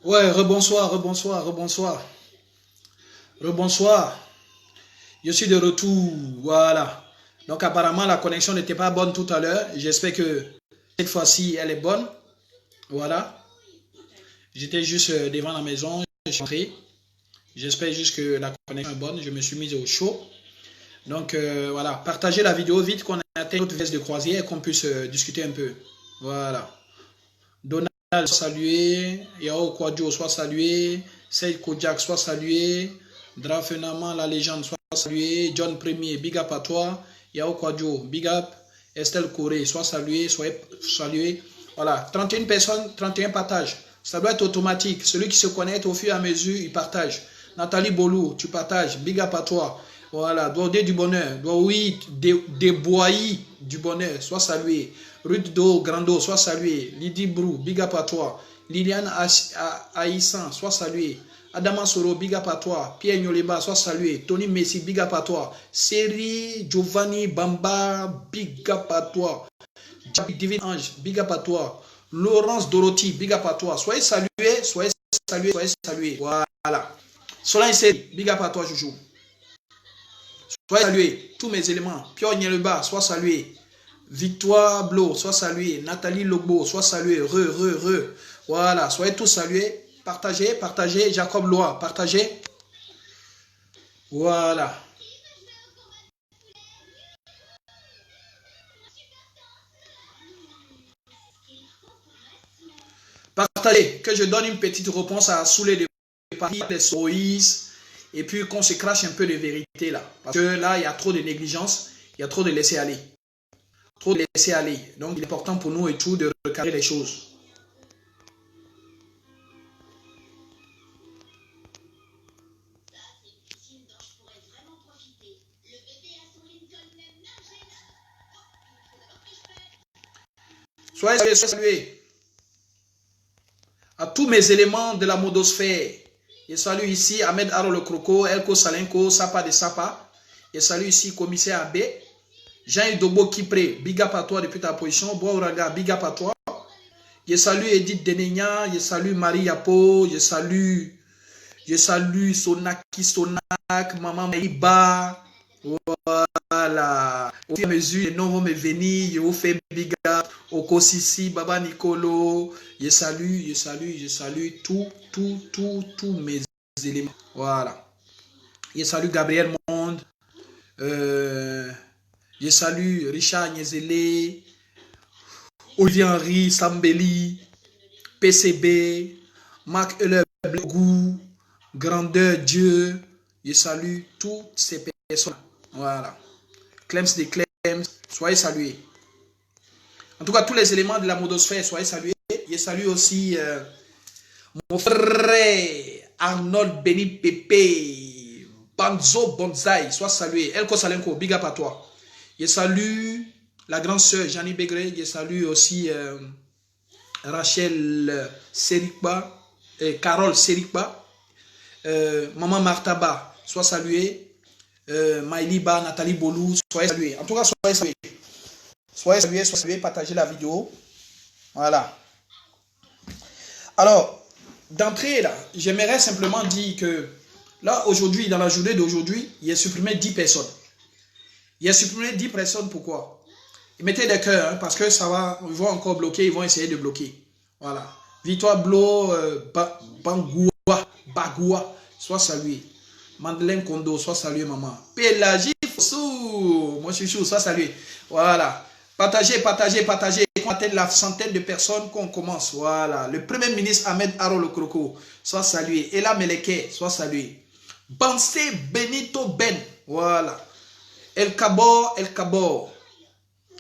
Ouais, rebonsoir, rebonsoir, rebonsoir. Rebonsoir. Je suis de retour. Voilà. Donc apparemment la connexion n'était pas bonne tout à l'heure. J'espère que cette fois-ci elle est bonne. Voilà. J'étais juste devant la maison. Je suis entré. J'espère juste que la connexion est bonne. Je me suis mis au chaud. Donc voilà. Partagez la vidéo vite qu'on atteigne notre vitesse de croisière et qu'on puisse discuter un peu. Voilà. Donald soit salué, Yao Kwadjo soit salué, Seyd Kojak soit salué, Drafenaman la légende soit salué, John Premier, big up à toi, Yao Kwadjo, big up, Estelle Corée soit salué, soyez salué. Voilà, 31 personnes, 31 partages. Ça doit être automatique. Celui qui se connecte au fur et à mesure, il partage. Nathalie Bolou, tu partages, big up à toi. Voilà, Dordé du bonheur, Douaoui Deboailly du bonheur, soit salué. Ruth Do Grando, soit salué. Lydie Brou, big up à toi. Liliane Aïssan, soit salué. Adama Soro, big up à toi. Pierre Nyoleba, soit salué. Tony Messi, big up à toi. Seri Giovanni Bamba, big up à toi. Divine Ange, big up à toi. Laurence Dorothy, big up à toi. Soyez salués, soyez salués, soyez salués. Voilà. Solange Seri, big up à toi, Joujou. Soyez salués. Tous mes éléments. Pierre Nyoleba, soit salué. Victoire Blo, soit salué. Nathalie Lobo, soit salué. Voilà, soyez tous salués. Partagez, partagez. Jacob Loa, partagez. Voilà. Partagez, que je donne une petite réponse à Soulé de Paris, les Soïs, et puis qu'on se crache un peu de vérité là. Parce que là, il y a trop de négligence, il y a trop de laisser aller. Trop de laisser aller. Donc, il est important pour nous et tout de recadrer les choses. Soyez salués à tous mes éléments de la modosphère. Je salue ici Ahmed Aro le Croco, Elko Salenko, Sapa de Sapa. Je salue ici commissaire Abbé. Jean Dobo Kipré, big up à toi depuis ta position. Boaouraga, big up à toi. Je salue Edith Denenia, je salue Marie Yapo, je salue Sonaki Sonak, Maman Maïba. Voilà. Au fur et à mesure, les noms vont me venir. Je vous fais big up. Oko Sissi, Baba Nicolo. Je salue tous mes éléments. Voilà. Je salue Gabriel Monde. Je salue Richard Niezele, Olivier Henry, Sambeli, PCB, Marc Euler Blogou, Grandeur Dieu. Je salue toutes ces personnes. Voilà. Clems de Clems, soyez salués. En tout cas, tous les éléments de la modosphère, soyez salués. Je salue aussi mon frère Arnold Beni Pepe, Banzo Bonzai, sois salué. Elko Salenko, big up à toi. Je salue la grande sœur Janie Begré. Je salue aussi Rachel Serikba, Carole Serikba, Maman Martaba, sois saluée. Maïliba, Nathalie Bolou, soyez salués. En tout cas, soyez salués. Soyez salués, partagez la vidéo. Voilà. Alors, d'entrée, là, j'aimerais simplement dire que là, aujourd'hui, dans la journée d'aujourd'hui, il a supprimé 10 personnes. Il a supprimé 10 personnes, pourquoi? Ils mettaient des cœurs, hein, parce que ça va, ils vont encore bloquer, ils vont essayer de bloquer. Voilà. Victoire Blo, Bagoua, soit salué. Madeleine Kondo, soit salué, maman. Pélagie Fossou, moi je suis chaud, soit salué. Voilà. Partagez. Qu'on atteigne la centaine de personnes qu'on commence. Voilà. Le premier ministre Ahmed Aro le Croco, soit salué. Ella Meleke, soit salué. Bansé Benito Ben, voilà. El Kabor,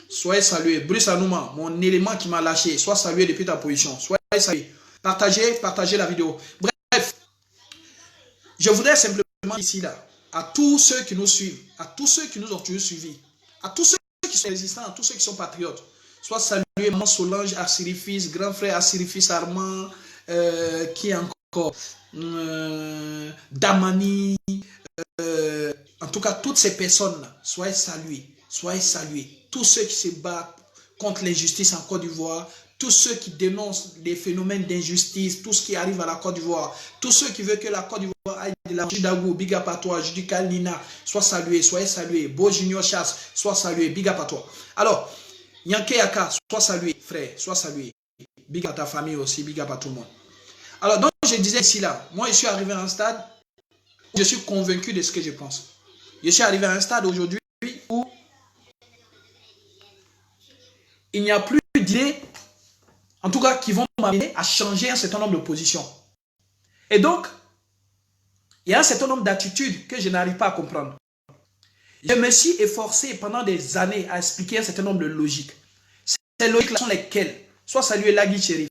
soyez salué. Bruce Anouma, mon élément qui m'a lâché, sois salué depuis ta position. Soyez salué. Partagez la vidéo. Bref, je voudrais simplement ici, là, à tous ceux qui nous suivent, à tous ceux qui nous ont toujours suivis, à tous ceux qui sont résistants, à tous ceux qui sont patriotes, soit salué, maman Solange Assirifis, grand frère Assirifis Armand, qui est encore Damani, en tout cas, toutes ces personnes-là, soyez salués. Tous ceux qui se battent contre l'injustice en Côte d'Ivoire, tous ceux qui dénoncent les phénomènes d'injustice, tout ce qui arrive à la Côte d'Ivoire, tous ceux qui veulent que la Côte d'Ivoire aille de la Judagou, big up à toi, Judical Nina, sois salué, soyez salué, Beau Junior Chasse, sois salué, big up à toi. Alors, Yanké Yaka, sois salué, frère, sois salué, big up à ta famille aussi, big up à tout le monde. Alors, donc, je disais ici là, moi je suis arrivé à un stade où je suis convaincu de ce que je pense. Je suis arrivé à un stade aujourd'hui où il n'y a plus d'idées, en tout cas, qui vont m'amener à changer un certain nombre de positions. Et donc, il y a un certain nombre d'attitudes que je n'arrive pas à comprendre. Je me suis efforcé pendant des années à expliquer un certain nombre de logiques. Ces logiques-là sont lesquelles? Soit saluer Lagui Chérif.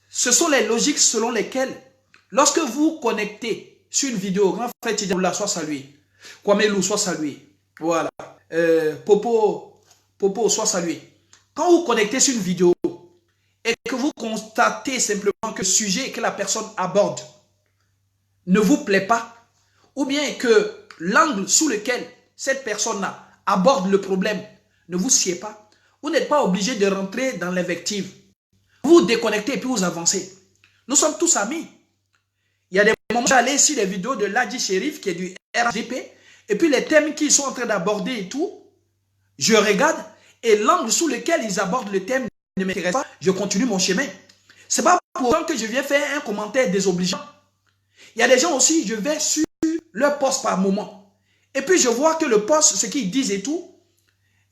Ce sont les logiques selon lesquelles, lorsque vous connectez sur une vidéo, Grand Frère Tidjaoula, soit salué. Kwame Lou, soit salué. Voilà. Popo, soit salué. Quand vous connectez sur une vidéo et que vous constatez simplement que le sujet que la personne aborde ne vous plaît pas, ou bien que l'angle sous lequel cette personne-là aborde le problème ne vous sied pas, vous n'êtes pas obligé de rentrer dans l'invective. Vous vous déconnectez et puis vous avancez. Nous sommes tous amis. Il y a des moments où j'allais sur les vidéos de Lagui Chérif qui est du RGP, et puis les thèmes qu'ils sont en train d'aborder et tout, je regarde et l'angle sous lequel ils abordent le thème ne m'intéresse pas, je continue mon chemin. Ce n'est pas pour autant que je viens faire un commentaire désobligeant. Il y a des gens aussi, je vais sur leur poste par moment. Et puis je vois que le poste, ce qu'ils disent et tout,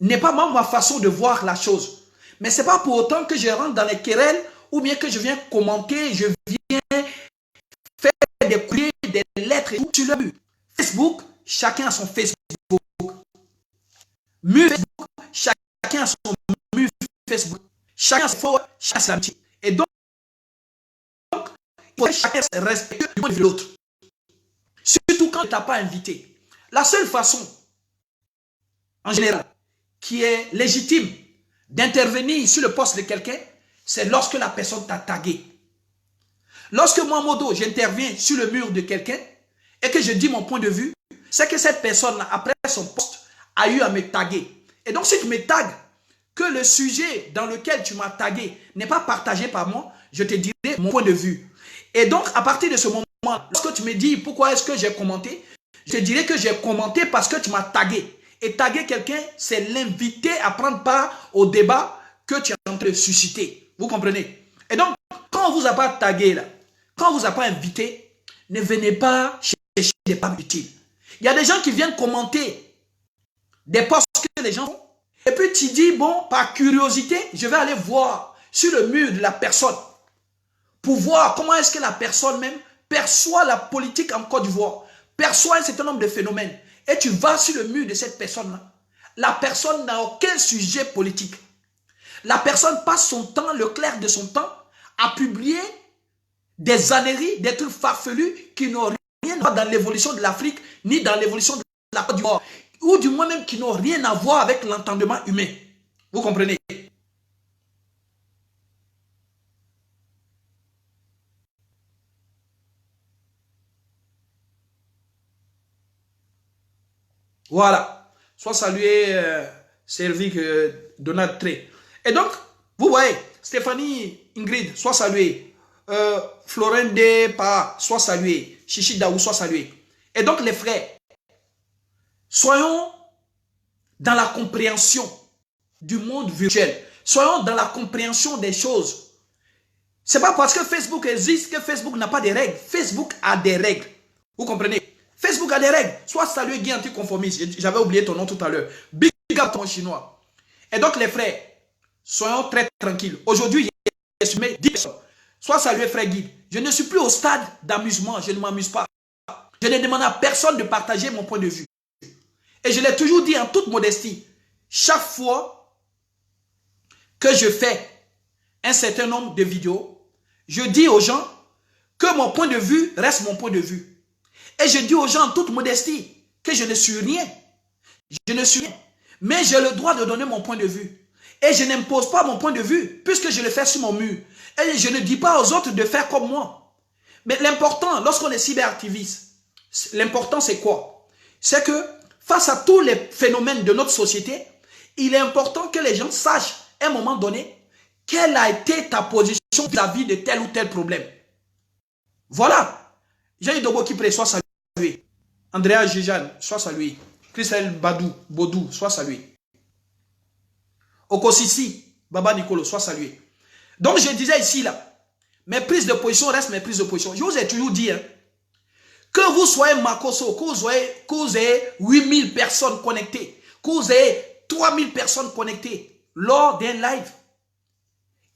n'est pas ma façon de voir la chose. Mais ce n'est pas pour autant que je rentre dans les querelles ou bien que je viens commenter, je viens faire des courriers, des lettres et tout sur le mur. Facebook, chacun a son Facebook. Mur Facebook, chacun a son mur Facebook. Chacun a son forum, chacun a son amitié. Et donc, il faut que chacun respecte du point de vue de l'autre. Surtout quand tu n'as pas invité. La seule façon, en général, qui est légitime d'intervenir sur le poste de quelqu'un, c'est lorsque la personne t'a tagué. Lorsque moi, Modo, j'interviens sur le mur de quelqu'un et que je dis mon point de vue, c'est que cette personne, après son poste, a eu à me taguer. Et donc, si tu me tagues, que le sujet dans lequel tu m'as tagué n'est pas partagé par moi, je te dirai mon point de vue. Et donc, à partir de ce moment, lorsque tu me dis pourquoi est-ce que j'ai commenté, je te dirai que j'ai commenté parce que tu m'as tagué. Et taguer quelqu'un, c'est l'inviter à prendre part au débat que tu es en train de susciter. Vous comprenez? Et donc, quand on ne vous a pas tagué là, quand on ne vous a pas invité, ne venez pas chercher des pas utiles. Il y a des gens qui viennent commenter des posts que les gens font. Et puis tu dis, bon, par curiosité, je vais aller voir sur le mur de la personne pour voir comment est-ce que la personne même perçoit la politique en Côte d'Ivoire, perçoit un certain nombre de phénomènes. Et tu vas sur le mur de cette personne-là. La personne n'a aucun sujet politique. La personne passe son temps, le clair de son temps, à publier des âneries, des trucs farfelus qui n'ont rien à voir dans l'évolution de l'Afrique, ni dans l'évolution de la Côte d'Ivoire, ou du moins même qui n'ont rien à voir avec l'entendement humain. Vous comprenez? Voilà. Soit salué, servi que Donald Trey. Et donc, vous voyez, Stéphanie Ingrid, soit salué. Florende Pa, soit salué. Chichi Daou, soit salué. Et donc, les frères, soyons dans la compréhension du monde virtuel. Soyons dans la compréhension des choses. Ce n'est pas parce que Facebook existe que Facebook n'a pas de règles. Facebook a des règles. Vous comprenez? Facebook a des règles. Soit salué Guy anticonformiste. J'avais oublié ton nom tout à l'heure. Big up ton chinois. Et donc les frères, soyons très tranquilles. Aujourd'hui, j'ai assumé 10 personnes. Soit salué frère Guy. Je ne suis plus au stade d'amusement. Je ne m'amuse pas. Je ne demande à personne de partager mon point de vue. Et je l'ai toujours dit en toute modestie. Chaque fois que je fais un certain nombre de vidéos, je dis aux gens que mon point de vue reste mon point de vue. Et je dis aux gens en toute modestie que je ne suis rien. Je ne suis rien. Mais j'ai le droit de donner mon point de vue. Et je n'impose pas mon point de vue puisque je le fais sur mon mur. Et je ne dis pas aux autres de faire comme moi. Mais l'important, lorsqu'on est cyberactiviste, l'important c'est quoi? C'est que face à tous les phénomènes de notre société, il est important que les gens sachent à un moment donné quelle a été ta position vis-à-vis de tel ou tel problème? Voilà. Jean Dobo qui prie, soit salué. Andrea Gijane, soit salué. Christelle Baudou, soit salué. Okosisi, Baba Nicolo, soit salué. Donc je disais ici, là, mes prises de position restent mes prises de position. Je vous ai toujours dit, hein, que vous soyez Makoso, que vous ayez 8000 personnes connectées, que vous ayez 3000 personnes connectées lors d'un live.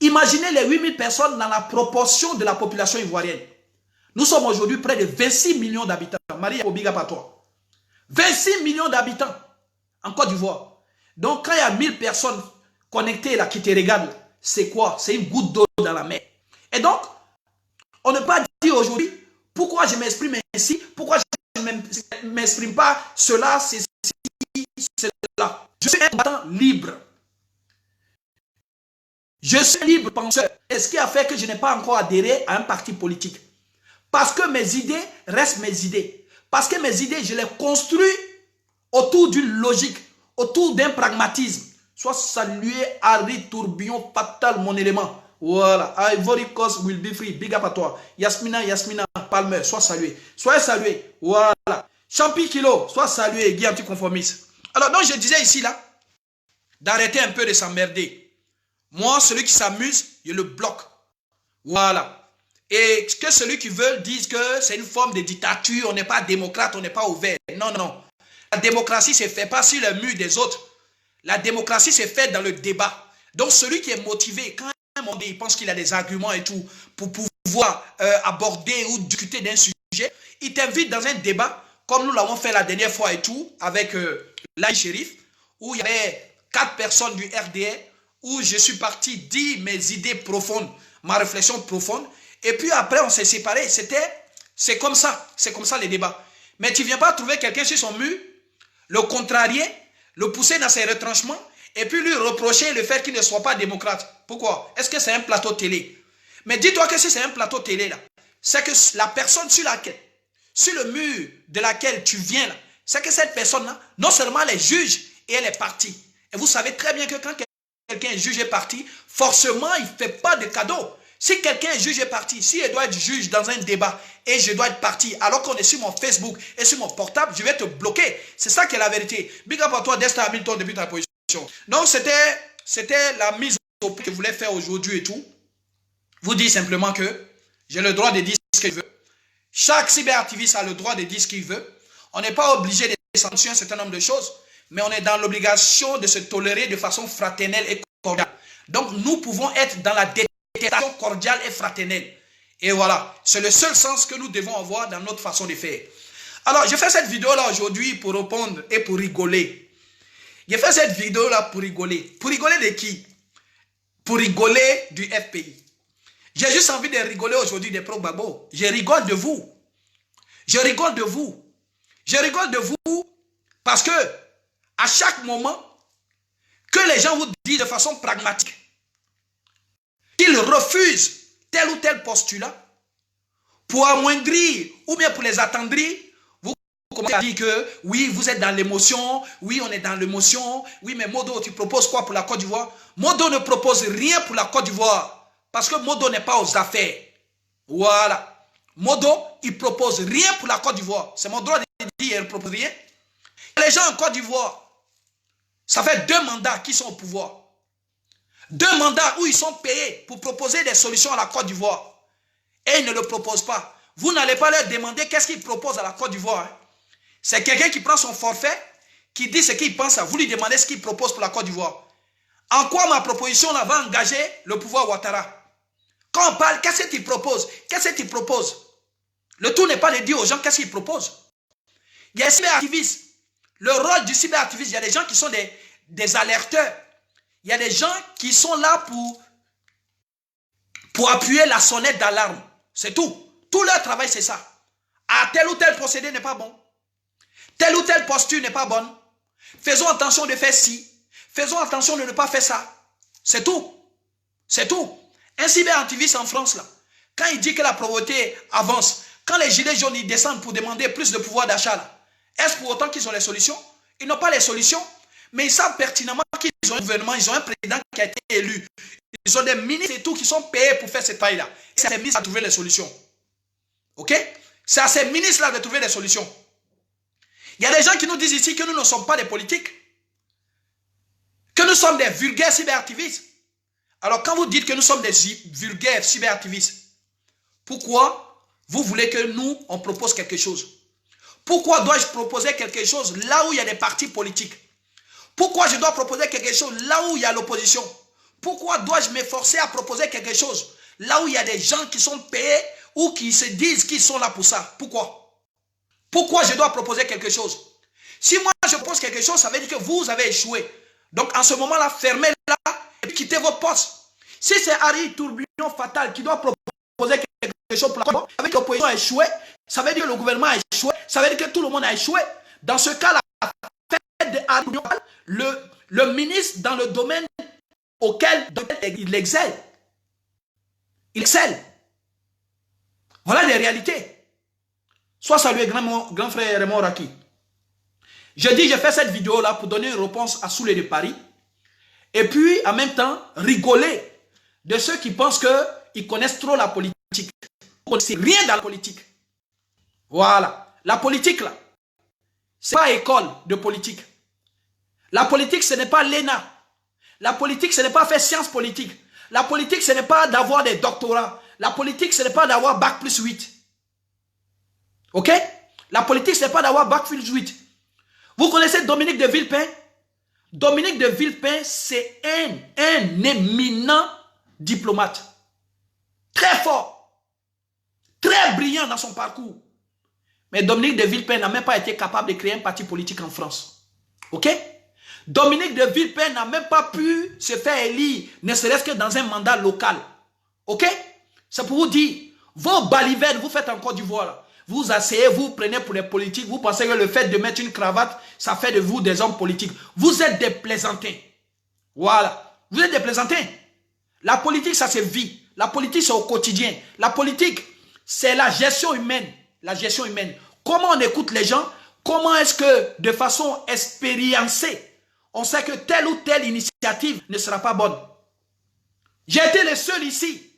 Imaginez les 8000 personnes dans la proportion de la population ivoirienne. Nous sommes aujourd'hui près de 26 millions d'habitants. Marie Obiga Patois. 26 millions d'habitants en Côte d'Ivoire. Donc quand il y a 1000 personnes connectées là qui te regardent, c'est quoi? C'est une goutte d'eau dans la mer. Et donc, on ne peut pas dire aujourd'hui pourquoi je m'exprime ainsi, pourquoi je ne m'exprime pas cela, ceci, cela. Je suis un combattant libre. Je suis libre penseur. Et ce qui a fait que je n'ai pas encore adhéré à un parti politique. Parce que mes idées restent mes idées. Parce que mes idées, je les construis autour d'une logique, autour d'un pragmatisme. Soit salué Harry Tourbillon Fatal, mon élément. Voilà. Ivory Coast will be free. Big up à toi. Yasmina Palmer, sois salué. Soyez salué. Voilà. Champi Kilo, sois salué. Guy anticonformiste. Alors, donc je disais ici, là, d'arrêter un peu de s'emmerder. Moi, celui qui s'amuse, je le bloque. Voilà. Et que celui qui veut dise que c'est une forme de dictature, on n'est pas démocrate, on n'est pas ouvert. Non, non. La démocratie ne se fait pas sur le mur des autres. La démocratie se fait dans le débat. Donc celui qui est motivé, quand un monde il pense qu'il a des arguments et tout, pour pouvoir aborder ou discuter d'un sujet, il t'invite dans un débat, comme nous l'avons fait la dernière fois et tout, avec l'Aïe Chérif, où il y avait 4 personnes du RDR, où je suis parti dire mes idées profondes, ma réflexion profonde. Et puis après, on s'est séparés. C'est comme ça les débats. Mais tu ne viens pas trouver quelqu'un sur son mur, le contrarier, le pousser dans ses retranchements, et puis lui reprocher le fait qu'il ne soit pas démocrate. Pourquoi? Est-ce que c'est un plateau télé? Mais dis-toi que si c'est un plateau télé, là, c'est que la personne sur le mur de laquelle tu viens, là, c'est que cette personne-là, non seulement elle est juge, et elle est partie. Et vous savez très bien que quand quelqu'un est juge et parti, forcément, il ne fait pas de cadeau. Si quelqu'un est juge et parti, si il doit être juge dans un débat et je dois être parti, alors qu'on est sur mon Facebook et sur mon portable, je vais te bloquer. C'est ça qui est la vérité. Big up à toi, Destin Hamilton, depuis ta position. Donc, c'était la mise au point que je voulais faire aujourd'hui et tout. Vous dire simplement que j'ai le droit de dire ce que je veux. Chaque cyberactiviste a le droit de dire ce qu'il veut. On n'est pas obligé de sanctionner un certain nombre de choses, mais on est dans l'obligation de se tolérer de façon fraternelle et cordiale. Donc, nous pouvons être dans la détermination cordiale et fraternelle. Et voilà, c'est le seul sens que nous devons avoir dans notre façon de faire. Alors, j'ai fait cette vidéo-là aujourd'hui pour répondre et pour rigoler. J'ai fait cette vidéo-là pour rigoler. Pour rigoler de qui? Pour rigoler du FPI. J'ai juste envie de rigoler aujourd'hui des pro-Gbagbo. Je rigole de vous. Je rigole de vous. Je rigole de vous parce que à chaque moment que les gens vous disent de façon pragmatique qu'ils refusent tel ou tel postulat pour amoindrir ou bien pour les attendrir, vous commencez à dire que oui, vous êtes dans l'émotion, oui, on est dans l'émotion, oui, mais Modo, tu proposes quoi pour la Côte d'Ivoire? Modo ne propose rien pour la Côte d'Ivoire parce que Modo n'est pas aux affaires. Voilà. Modo, il propose rien pour la Côte d'Ivoire. C'est mon droit de dire, il ne propose rien. Les gens en Côte d'Ivoire, ça fait 2 mandats qu'ils sont au pouvoir. 2 mandats où ils sont payés pour proposer des solutions à la Côte d'Ivoire. Et ils ne le proposent pas. Vous n'allez pas leur demander qu'est-ce qu'ils proposent à la Côte d'Ivoire. Hein. C'est quelqu'un qui prend son forfait, qui dit ce qu'il pense. Vous lui demandez ce qu'il propose pour la Côte d'Ivoire. En quoi ma proposition là, va engager le pouvoir Ouattara? Quand on parle, qu'est-ce qu'il propose? Qu'est-ce qu'il propose? Le tout n'est pas de dire aux gens qu'est-ce qu'il propose. Il y a des cyberactivistes. Le rôle du cyberactiviste, il y a des gens qui sont des alerteurs. Il y a des gens qui sont là pour appuyer la sonnette d'alarme. C'est tout. Tout leur travail, c'est ça. Ah, tel ou tel procédé n'est pas bon. Telle ou telle posture n'est pas bonne. Faisons attention de faire ci. Faisons attention de ne pas faire ça. C'est tout. C'est tout. Un cyberactiviste en France, là, quand il dit que la pauvreté avance, quand les gilets jaunes ils descendent pour demander plus de pouvoir d'achat, est-ce pour autant qu'ils ont les solutions? Ils n'ont pas les solutions. Mais ils savent pertinemment qu'ils ont un gouvernement, ils ont un président qui a été élu. Ils ont des ministres et tout qui sont payés pour faire ce travail-là. C'est à ces ministres de trouver les solutions. OK? C'est à ces ministres-là de trouver des solutions. Il y a des gens qui nous disent ici que nous ne sommes pas des politiques. Que nous sommes des vulgaires cyberactivistes. Alors quand vous dites que nous sommes des vulgaires cyberactivistes, pourquoi vous voulez que nous, on propose quelque chose? Pourquoi dois-je proposer quelque chose là où il y a des partis politiques? Pourquoi je dois proposer quelque chose là où il y a l'opposition? Pourquoi dois-je m'efforcer à proposer quelque chose là où il y a des gens qui sont payés ou qui se disent qu'ils sont là pour ça? Pourquoi? Pourquoi je dois proposer quelque chose? Si moi je propose quelque chose, ça veut dire que vous avez échoué. Donc en ce moment-là, fermez-la et puis quittez votre poste. Si c'est Harry Tourbillon Fatal qui doit proposer quelque chose pour la ça veut dire que l'opposition a échoué, ça veut dire que le gouvernement a échoué, ça veut dire que tout le monde a échoué. Dans ce cas-là, de Harry Tourbillon Fatal, le ministre dans le domaine auquel il excelle. Il excelle. Voilà les réalités. Sois salué, grand frère Raymond Raki. Je dis, je fais cette vidéo-là pour donner une réponse à Soulé de Paris. Et puis, en même temps, rigoler de ceux qui pensent qu'ils connaissent trop la politique. On ne sait rien dans la politique. Voilà. La politique, là, c'est pas école de politique. La politique, ce n'est pas l'ENA. La politique, ce n'est pas faire sciences politiques. La politique, ce n'est pas d'avoir des doctorats. La politique, ce n'est pas d'avoir bac plus 8. OK? La politique, ce n'est pas d'avoir bac plus 8. Vous connaissez Dominique de Villepin? Dominique de Villepin, c'est un éminent diplomate. Très fort. Très brillant dans son parcours. Mais Dominique de Villepin n'a même pas été capable de créer un parti politique en France. OK? Dominique de Villepin n'a même pas pu se faire élire, ne serait-ce que dans un mandat local. OK? C'est pour vous dire, vos balivernes, vous faites en Côte d'Ivoire là. Vous asseyez, vous prenez pour les politiques, vous pensez que le fait de mettre une cravate, ça fait de vous des hommes politiques. Vous êtes des plaisantins. Voilà. Vous êtes des plaisantins. La politique, ça se vit. La politique, c'est au quotidien. La politique, c'est la gestion humaine. La gestion humaine. Comment on écoute les gens? Comment est-ce que, de façon expériencée, on sait que telle ou telle initiative ne sera pas bonne? J'ai été le seul ici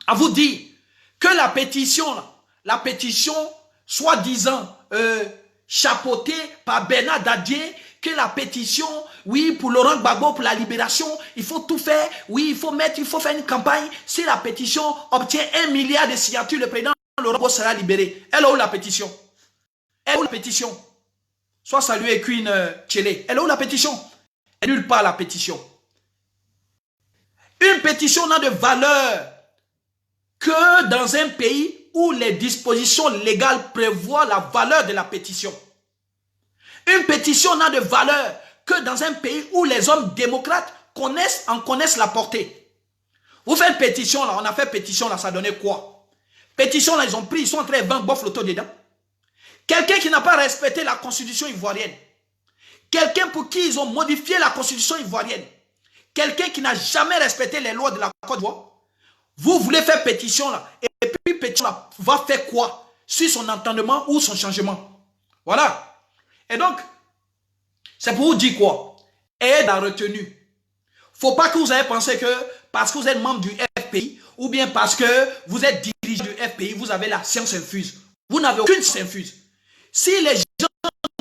à vous dire que la pétition, soi-disant chapeautée par Bernard Dadier, que la pétition, oui, pour Laurent Gbagbo, pour la libération, il faut tout faire, oui, il faut faire une campagne. Si la pétition obtient 1 milliard de signatures, le président Laurent Gbagbo sera libéré. Elle est où la pétition? Elle est où la pétition? Soit salué Queen Tchélé. Elle est où la pétition? Elle est nulle part la pétition. Une pétition n'a de valeur que dans un pays où les dispositions légales prévoient la valeur de la pétition. Une pétition n'a de valeur que dans un pays où les hommes démocrates en connaissent la portée. Vous faites pétition là, on a fait pétition là, ça donnait quoi? Pétition là, ils sont en train de vendre bof l'auto dedans. Quelqu'un qui n'a pas respecté la constitution ivoirienne. Quelqu'un pour qui ils ont modifié la constitution ivoirienne. Quelqu'un qui n'a jamais respecté les lois de la Côte d'Ivoire. Vous voulez faire pétition là. Et puis pétition là va faire quoi? Sur son entendement ou son changement. Voilà. Et donc, c'est pour vous dire quoi? Ayez la retenue. Il ne faut pas que vous ayez pensé que parce que vous êtes membre du FPI ou bien parce que vous êtes dirigeant du FPI, vous avez la science infuse. Vous n'avez aucune science infuse. Si les gens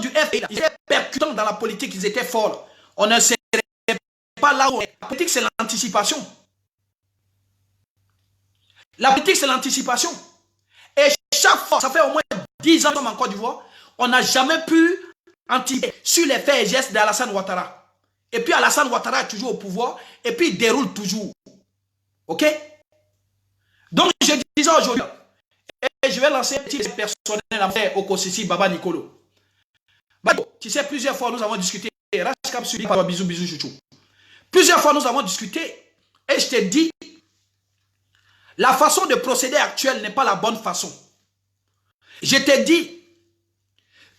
du FPI ils étaient percutants dans la politique, ils étaient forts, on ne serait pas là où on est. La politique, c'est l'anticipation. La politique, c'est l'anticipation. Et chaque fois, ça fait au moins 10 ans en Côte d'Ivoire, on n'a jamais pu anticiper sur les faits et gestes d'Alassane Ouattara. Et puis Alassane Ouattara est toujours au pouvoir, et puis il déroule toujours. OK? Donc, je disais aujourd'hui, et je vais lancer un petit personnel à Okosisi Baba Nicolo. Tu sais, plusieurs fois nous avons discuté. Bisous, bisous, chouchou. Plusieurs fois nous avons discuté, et je t'ai dit, la façon de procéder actuelle n'est pas la bonne façon. Je t'ai dit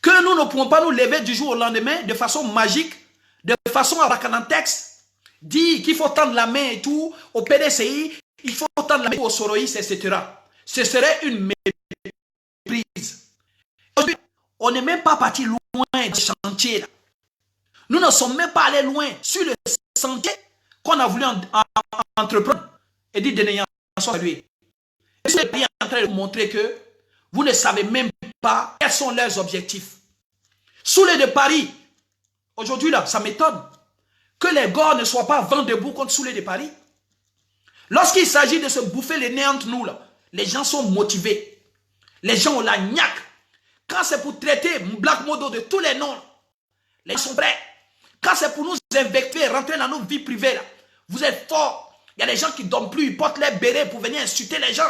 que nous ne pouvons pas nous lever du jour au lendemain de façon magique, de façon à Rakanantex, dire qu'il faut tendre la main et tout au PDCI, il faut tendre la main au Soroïs, etc. Ce serait une méprise. On n'est même pas parti loin du chantier là. Nous ne sommes même pas allés loin sur le sentier qu'on a voulu entreprendre. Et dit de n'ayant soit salué. Je suis en train de vous montrer que vous ne savez même pas quels sont leurs objectifs. Soulé de Paris, aujourd'hui là, ça m'étonne que les gars ne soient pas vent debout contre Soulé de Paris. Lorsqu'il s'agit de se bouffer les nez entre nous, là, les gens sont motivés. Les gens ont la niaque. Quand c'est pour traiter Black Modo de tous les noms, les gens sont prêts. Quand c'est pour nous invecter, rentrer dans nos vies privées, là, vous êtes forts. Il y a des gens qui ne dorment plus, ils portent les bérets pour venir insulter les gens.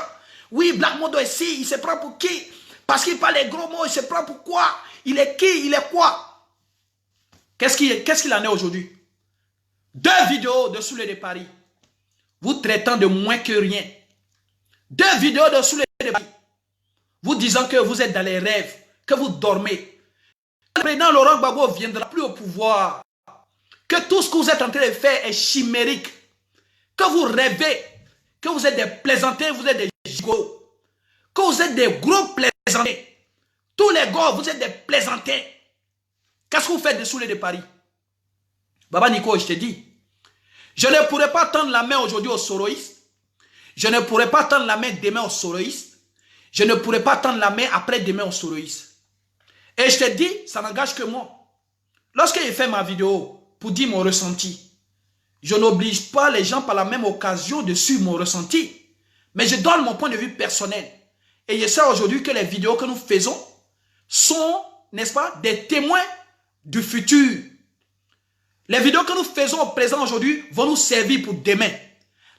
Oui, Black Modo est ici, il se prend pour qui? Parce qu'il parle les gros mots, il se prend pour quoi? Il est qui? Il est quoi? Qu'est-ce qu'il en est aujourd'hui? 2 vidéos de Soulé de Paris, vous traitant de moins que rien. 2 vidéos de Soulé de Paris, vous disant que vous êtes dans les rêves, que vous dormez. Le président Laurent Gbagbo ne viendra plus au pouvoir. Que tout ce que vous êtes en train de faire est chimérique. Que vous rêvez, que vous êtes des plaisantins, vous êtes des gigots. Que vous êtes des gros plaisantins. Tous les gars, vous êtes des plaisantins. Qu'est-ce que vous faites de Soulé de Paris? Baba Nico, je te dis, je ne pourrais pas tendre la main aujourd'hui aux soroïstes. Je ne pourrais pas tendre la main demain aux soroïstes. Je ne pourrais pas tendre la main après-demain aux soroïstes. Et je te dis, ça n'engage que moi. Lorsque j'ai fait ma vidéo pour dire mon ressenti, je n'oblige pas les gens par la même occasion de suivre mon ressenti. Mais je donne mon point de vue personnel. Et je sais aujourd'hui que les vidéos que nous faisons sont, n'est-ce pas, des témoins du futur. Les vidéos que nous faisons au présent aujourd'hui vont nous servir pour demain.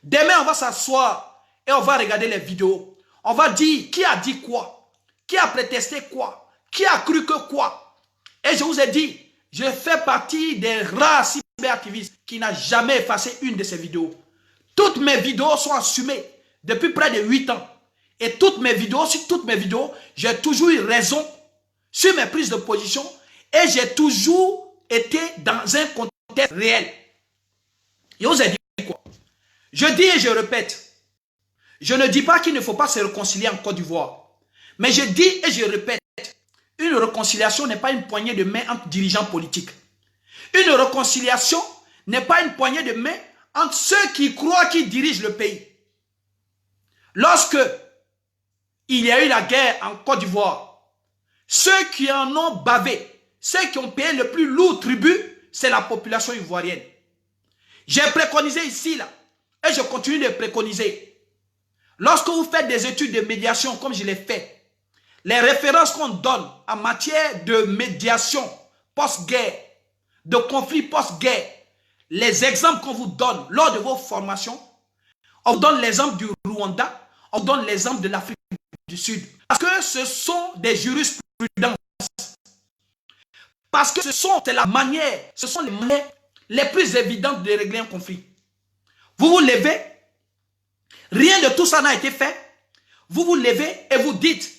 Demain, on va s'asseoir et on va regarder les vidéos. On va dire qui a dit quoi, qui a prétesté quoi, qui a cru que quoi. Et je vous ai dit, je fais partie des rares cyberactivistes qui n'a jamais effacé une de ces vidéos. Toutes mes vidéos sont assumées depuis près de 8 ans. Et sur toutes mes vidéos, j'ai toujours eu raison sur mes prises de position et j'ai toujours été dans un contexte réel. Je vous ai dit quoi? Je dis et je répète, je ne dis pas qu'il ne faut pas se réconcilier en Côte d'Ivoire. Mais je dis et je répète, une réconciliation n'est pas une poignée de main entre dirigeants politiques. Une réconciliation n'est pas une poignée de main entre ceux qui croient qu'ils dirigent le pays. Lorsque il y a eu la guerre en Côte d'Ivoire, ceux qui en ont bavé, ceux qui ont payé le plus lourd tribut, c'est la population ivoirienne. J'ai préconisé ici, là, et je continue de préconiser. Lorsque vous faites des études de médiation, comme je l'ai fait, les références qu'on donne en matière de médiation post-guerre, de conflit post-guerre, les exemples qu'on vous donne lors de vos formations, on vous donne l'exemple du Rwanda, on vous donne l'exemple de l'Afrique du Sud. Parce que ce sont des jurisprudences. Parce que ce sont les manières les plus évidentes de régler un conflit. Vous vous levez, rien de tout ça n'a été fait. Vous vous levez et vous dites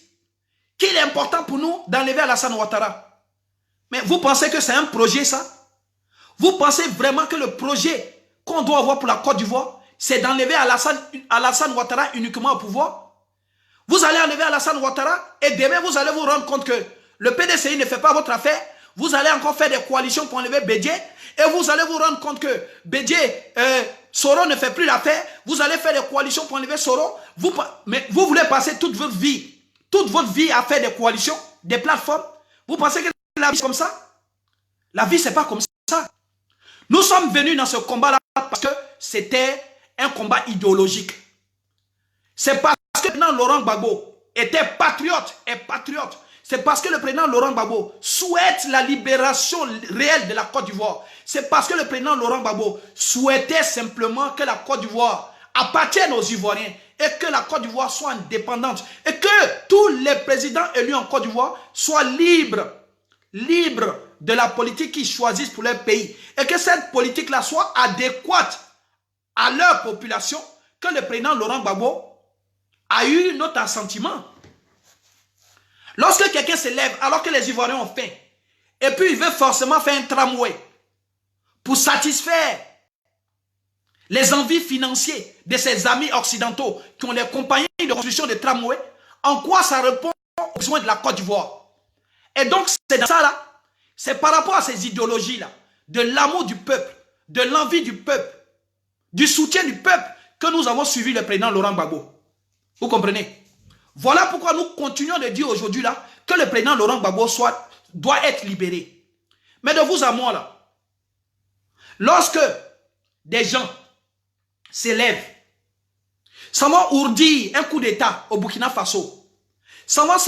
qu'il est important pour nous d'enlever Alassane Ouattara. Mais vous pensez que c'est un projet ça? Vous pensez vraiment que le projet qu'on doit avoir pour la Côte d'Ivoire, c'est d'enlever Alassane Ouattara uniquement au pouvoir? Vous allez enlever Alassane Ouattara et demain vous allez vous rendre compte que le PDCI ne fait pas votre affaire. Vous allez encore faire des coalitions pour enlever Bédié et vous allez vous rendre compte que Bédié, Soro ne fait plus l'affaire. Vous allez faire des coalitions pour enlever Soro. Mais vous voulez passer toute votre vie à faire des coalitions, des plateformes. Vous pensez que la vie c'est comme ça? La vie c'est pas comme ça. Nous sommes venus dans ce combat-là parce que c'était un combat idéologique. C'est parce que le président Laurent Gbagbo était patriote et patriote. C'est parce que le président Laurent Gbagbo souhaite la libération réelle de la Côte d'Ivoire. C'est parce que le président Laurent Gbagbo souhaitait simplement que la Côte d'Ivoire appartienne aux Ivoiriens et que la Côte d'Ivoire soit indépendante et que tous les présidents élus en Côte d'Ivoire soient libres de la politique qu'ils choisissent pour leur pays et que cette politique-là soit adéquate à leur population, que le président Laurent Gbagbo a eu notre assentiment. Lorsque quelqu'un se lève alors que les Ivoiriens ont faim et puis il veut forcément faire un tramway pour satisfaire les envies financières de ses amis occidentaux qui ont les compagnies de construction de tramway, en quoi ça répond aux besoins de la Côte d'Ivoire? Et donc c'est dans ça là, c'est par rapport à ces idéologies là de l'amour du peuple, de l'envie du peuple, du soutien du peuple que nous avons suivi le président Laurent Gbagbo. Vous comprenez? Voilà pourquoi nous continuons de dire aujourd'hui là que le président Laurent Gbagbo doit être libéré. Mais de vous à moi là, lorsque des gens s'élèvent, s'en vont ourdir un coup d'État au Burkina Faso, s'en vont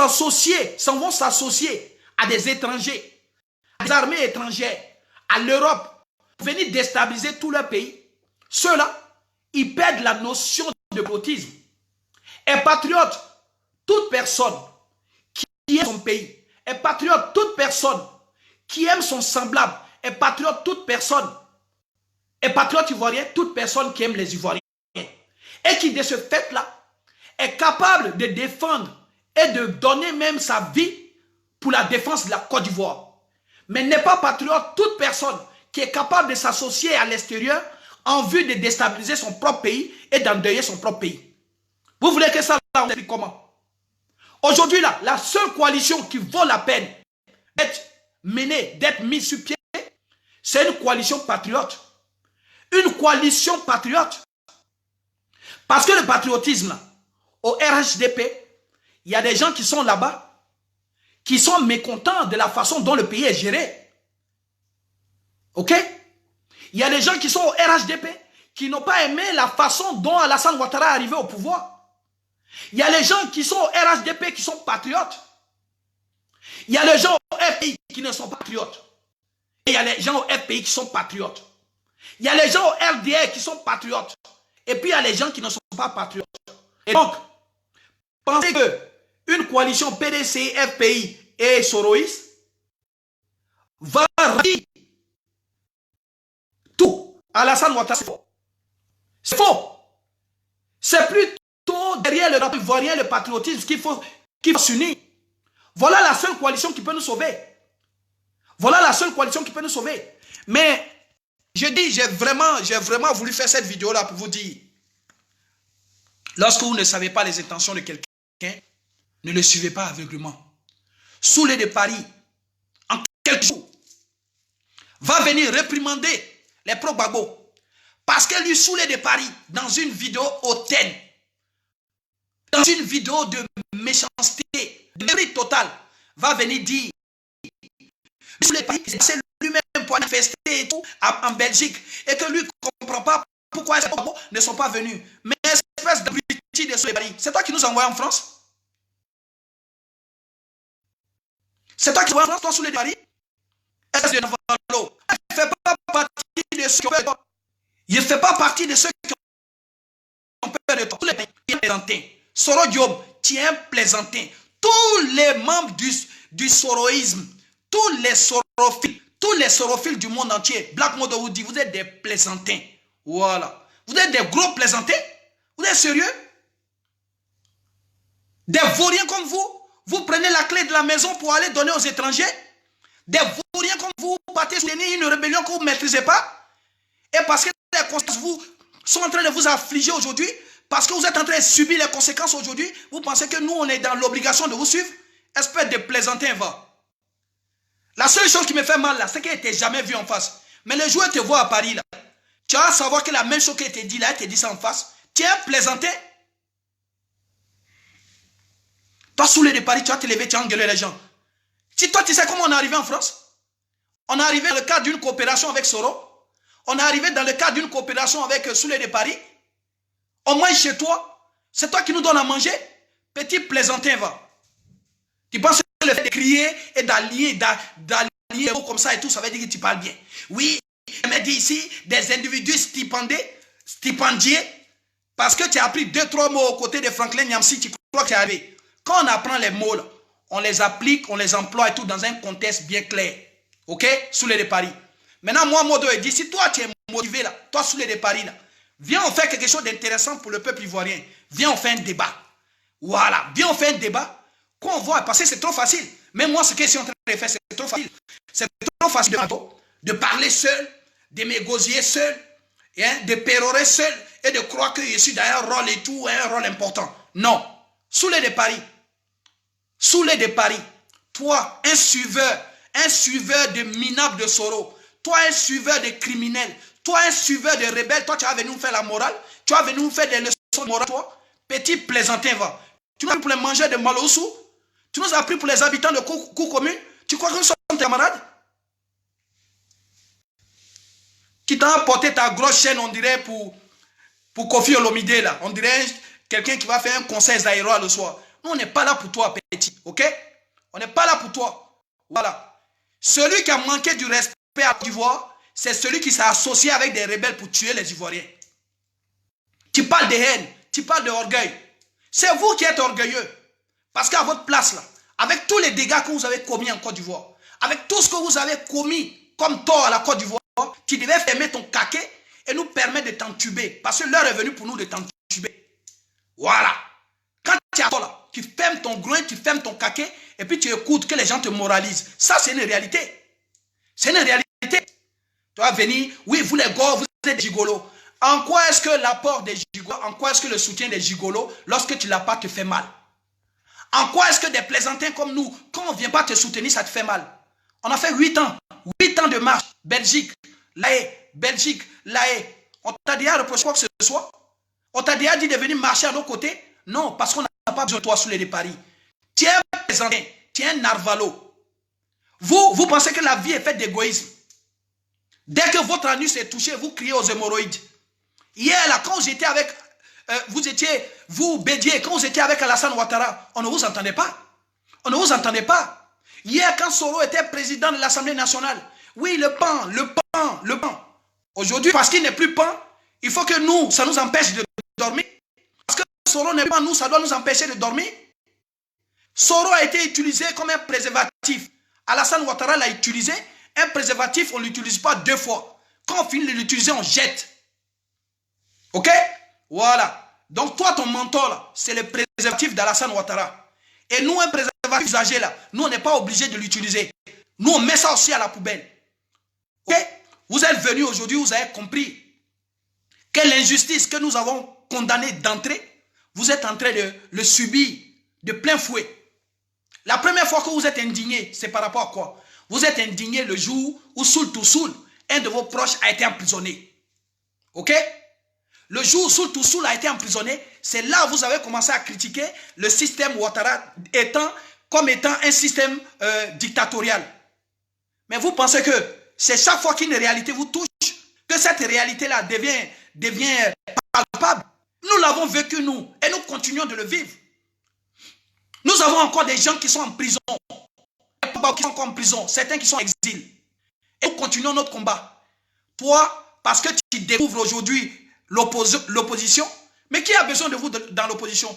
s'associer à des étrangers, à des armées étrangères, à l'Europe, pour venir déstabiliser tout leur pays, ceux-là, ils perdent la notion de patriotisme. Et patriote, toute personne qui aime son pays, est patriote, toute personne qui aime son semblable, est patriote, toute personne, est patriote ivoirien, toute personne qui aime les Ivoiriens. Et qui, de ce fait-là, est capable de défendre et de donner même sa vie pour la défense de la Côte d'Ivoire. Mais n'est pas patriote toute personne qui est capable de s'associer à l'extérieur en vue de déstabiliser son propre pays et d'endeuiller son propre pays. Vous voulez que ça, on explique comment? Aujourd'hui, là, la seule coalition qui vaut la peine d'être menée, d'être mise sur pied, c'est une coalition patriote. Une coalition patriote. Parce que le patriotisme, là, au RHDP, il y a des gens qui sont là-bas, qui sont mécontents de la façon dont le pays est géré. Ok? Il y a des gens qui sont au RHDP, qui n'ont pas aimé la façon dont Alassane Ouattara est arrivé au pouvoir. Il y a les gens qui sont au RHDP qui sont patriotes. Il y a les gens au FPI qui ne sont pas patriotes. Et il y a les gens au FPI qui sont patriotes. Il y a les gens au RDR qui sont patriotes. Et puis il y a les gens qui ne sont pas patriotes. Et donc, pensez que une coalition PDC, FPI et Soroïs va rire tout à Alassane Ouattara. C'est faux. C'est plutôt derrière le drapeau ivoirien, le patriotisme qu'il faut s'unir. Voilà la seule coalition qui peut nous sauver. Voilà la seule coalition qui peut nous sauver. Mais je dis, j'ai vraiment voulu faire cette vidéo-là pour vous dire, lorsque vous ne savez pas les intentions de quelqu'un, ne le suivez pas aveuglément. Soulé de Paris, en quelques jours, va venir réprimander les pro-Gbagbo. Parce que lui, Soulé de Paris, dans une vidéo hautaine, dans une vidéo de méchanceté, de mépris total, va venir dire, Soulé de Paris, c'est lui-même pour manifester et tout en Belgique, et que lui ne comprend pas pourquoi les Gbagbo ne sont pas venus. Mais espèce d'abruti de Soulé de Paris, c'est toi qui nous envoies en France? C'est toi qui envoies en France, toi, Soulé de Paris? Est-ce que Navarro, il ne fait pas partie de ceux qui ont peur de toi. Il ne fait pas partie de ceux qui ont peur de toi. Tous les pays, tu es plaisantin. Soro Diop, tu es un plaisantin. Tous les membres du soroïsme, tous les sorophiles du monde entier, Black Modo vous dit, vous êtes des plaisantins. Voilà. Vous êtes des gros plaisantins? Vous êtes sérieux? Des vauriens comme vous prenez la clé de la maison pour aller donner aux étrangers? Des vauriens comme vous partez soutenir une rébellion que vous ne maîtrisez pas? Et parce que les conséquences sont en train de vous affliger aujourd'hui, parce que vous êtes en train de subir les conséquences aujourd'hui, vous pensez que nous, on est dans l'obligation de vous suivre? Espèce de plaisantin, va. La seule chose qui me fait mal là, c'est qu'elle n'était jamais vue en face. Mais le jour où elle te voit à Paris là, tu vas savoir que la même chose qu'elle te dit là, elle te dit ça en face. Tu es un plaisantin. Toi, Soulé de Paris, tu vas te lever, tu vas engueuler les gens. Si toi, tu sais comment on est arrivé en France? On est arrivé dans le cadre d'une coopération avec Soro. On est arrivé dans le cadre d'une coopération avec Soulé de Paris. On mange chez toi. C'est toi qui nous donnes à manger. Petit plaisantin, va. Tu penses que le fait de crier et d'allier comme ça et tout, ça veut dire que tu parles bien. Oui, je me dis ici, des individus stipendiés, parce que tu as appris 2-3 mots aux côtés de Franklin Nyamsi, tu crois que tu es arrivé. Quand on apprend les mots, là, on les applique, on les emploie et tout dans un contexte bien clair. Ok? Soulé de Paris. Maintenant, moi, Modo, il dit, si toi, tu es motivé là, toi, Soulé de Paris là, viens, on fait quelque chose d'intéressant pour le peuple ivoirien. Viens, on fait un débat. Voilà. Viens, on fait un débat. Qu'on voit, parce que c'est trop facile. Même moi, ce que je suis en train de faire, c'est trop facile. C'est trop facile de parler seul, de m'égosier seul, hein, de pérorer seul et de croire que je suis dans un rôle et tout, un rôle important. Non. Soulé de Paris. Soulé de Paris. Toi, un suiveur de minable de Soro. toi un suiveur de criminels, toi un suiveur de rebelles, toi tu vas venir nous faire la morale, tu vas venir nous faire des leçons de morale, toi, petit plaisantin va. Tu nous as pris pour les mangeurs de Malosou, tu nous as pris pour les habitants de cour commune, tu crois que nous sommes tes camarades? Qui t'a apporté ta grosse chaîne, on dirait, pour Kofi Olomide, là. On dirait quelqu'un qui va faire un concert Zaïroa le soir. Nous, on n'est pas là pour toi, petit, ok? On n'est pas là pour toi. Voilà. Celui qui a manqué du respect à Côte d'Ivoire, c'est celui qui s'est associé avec des rebelles pour tuer les Ivoiriens. Tu parles de haine, tu parles d'orgueil. C'est vous qui êtes orgueilleux. Parce qu'à votre place, là, avec tous les dégâts que vous avez commis en Côte d'Ivoire, avec tout ce que vous avez commis comme tort à la Côte d'Ivoire, tu devais fermer ton caquet et nous permettre de t'entuber. Parce que l'heure est venue pour nous de t'entuber. Voilà. Quand tu as tort là, tu fermes ton groin, tu fermes ton caquet et puis tu écoutes que les gens te moralisent. Ça, c'est une réalité. C'est une réalité. Tu vas venir, oui, vous les gars, vous êtes gigolos. En quoi est-ce que l'apport des gigolos, en quoi est-ce que le soutien des gigolos, lorsque tu ne l'as pas, te fait mal? En quoi est-ce que des plaisantins comme nous, quand on ne vient pas te soutenir, ça te fait mal? On a fait 8 ans de marche. Belgique, La Haye, Belgique, La Haye. On t'a déjà reproché quoi que ce soit? On t'a déjà dit de venir marcher à nos côtés? Non, parce qu'on n'a pas besoin de toi sous les de Paris. Tu es un plaisantin, tu es un narvalo. Vous pensez que la vie est faite d'égoïsme. Dès que votre anus est touché, vous criez aux hémorroïdes. Hier, là, quand j'étais avec, vous, Bédier, quand vous étiez avec Alassane Ouattara, on ne vous entendait pas. On ne vous entendait pas. Hier, quand Soro était président de l'Assemblée nationale, oui, le pan. Aujourd'hui, parce qu'il n'est plus pan, il faut que nous, ça nous empêche de dormir. Parce que Soro n'est pas nous, ça doit nous empêcher de dormir. Soro a été utilisé comme un préservatif. Alassane Ouattara l'a utilisé. Un préservatif, on ne l'utilise pas 2 fois. Quand on finit de l'utiliser, on jette. Ok? Voilà. Donc toi, ton mentor, là, c'est le préservatif d'Alassane Ouattara. Et nous, un préservatif usagé, là, nous, on n'est pas obligé de l'utiliser. Nous, on met ça aussi à la poubelle. Ok? Vous êtes venus aujourd'hui, vous avez compris que l'injustice que nous avons condamnée d'entrée, vous êtes en train de le subir de plein fouet. La première fois que vous êtes indigné, c'est par rapport à quoi? Vous êtes indigné le jour où Soul Toussoul, un de vos proches, a été emprisonné. Ok? Le jour où Soul Toussoul a été emprisonné, c'est là où vous avez commencé à critiquer le système Ouattara comme étant un système dictatorial. Mais vous pensez que c'est chaque fois qu'une réalité vous touche, que cette réalité-là devient palpable. Nous l'avons vécu, nous, et nous continuons de le vivre. Nous avons encore des gens qui sont en prison. Qui sont encore en prison, certains qui sont en exil. Et nous continuons notre combat. Toi, parce que tu découvres aujourd'hui l'opposition, mais qui a besoin de vous dans l'opposition?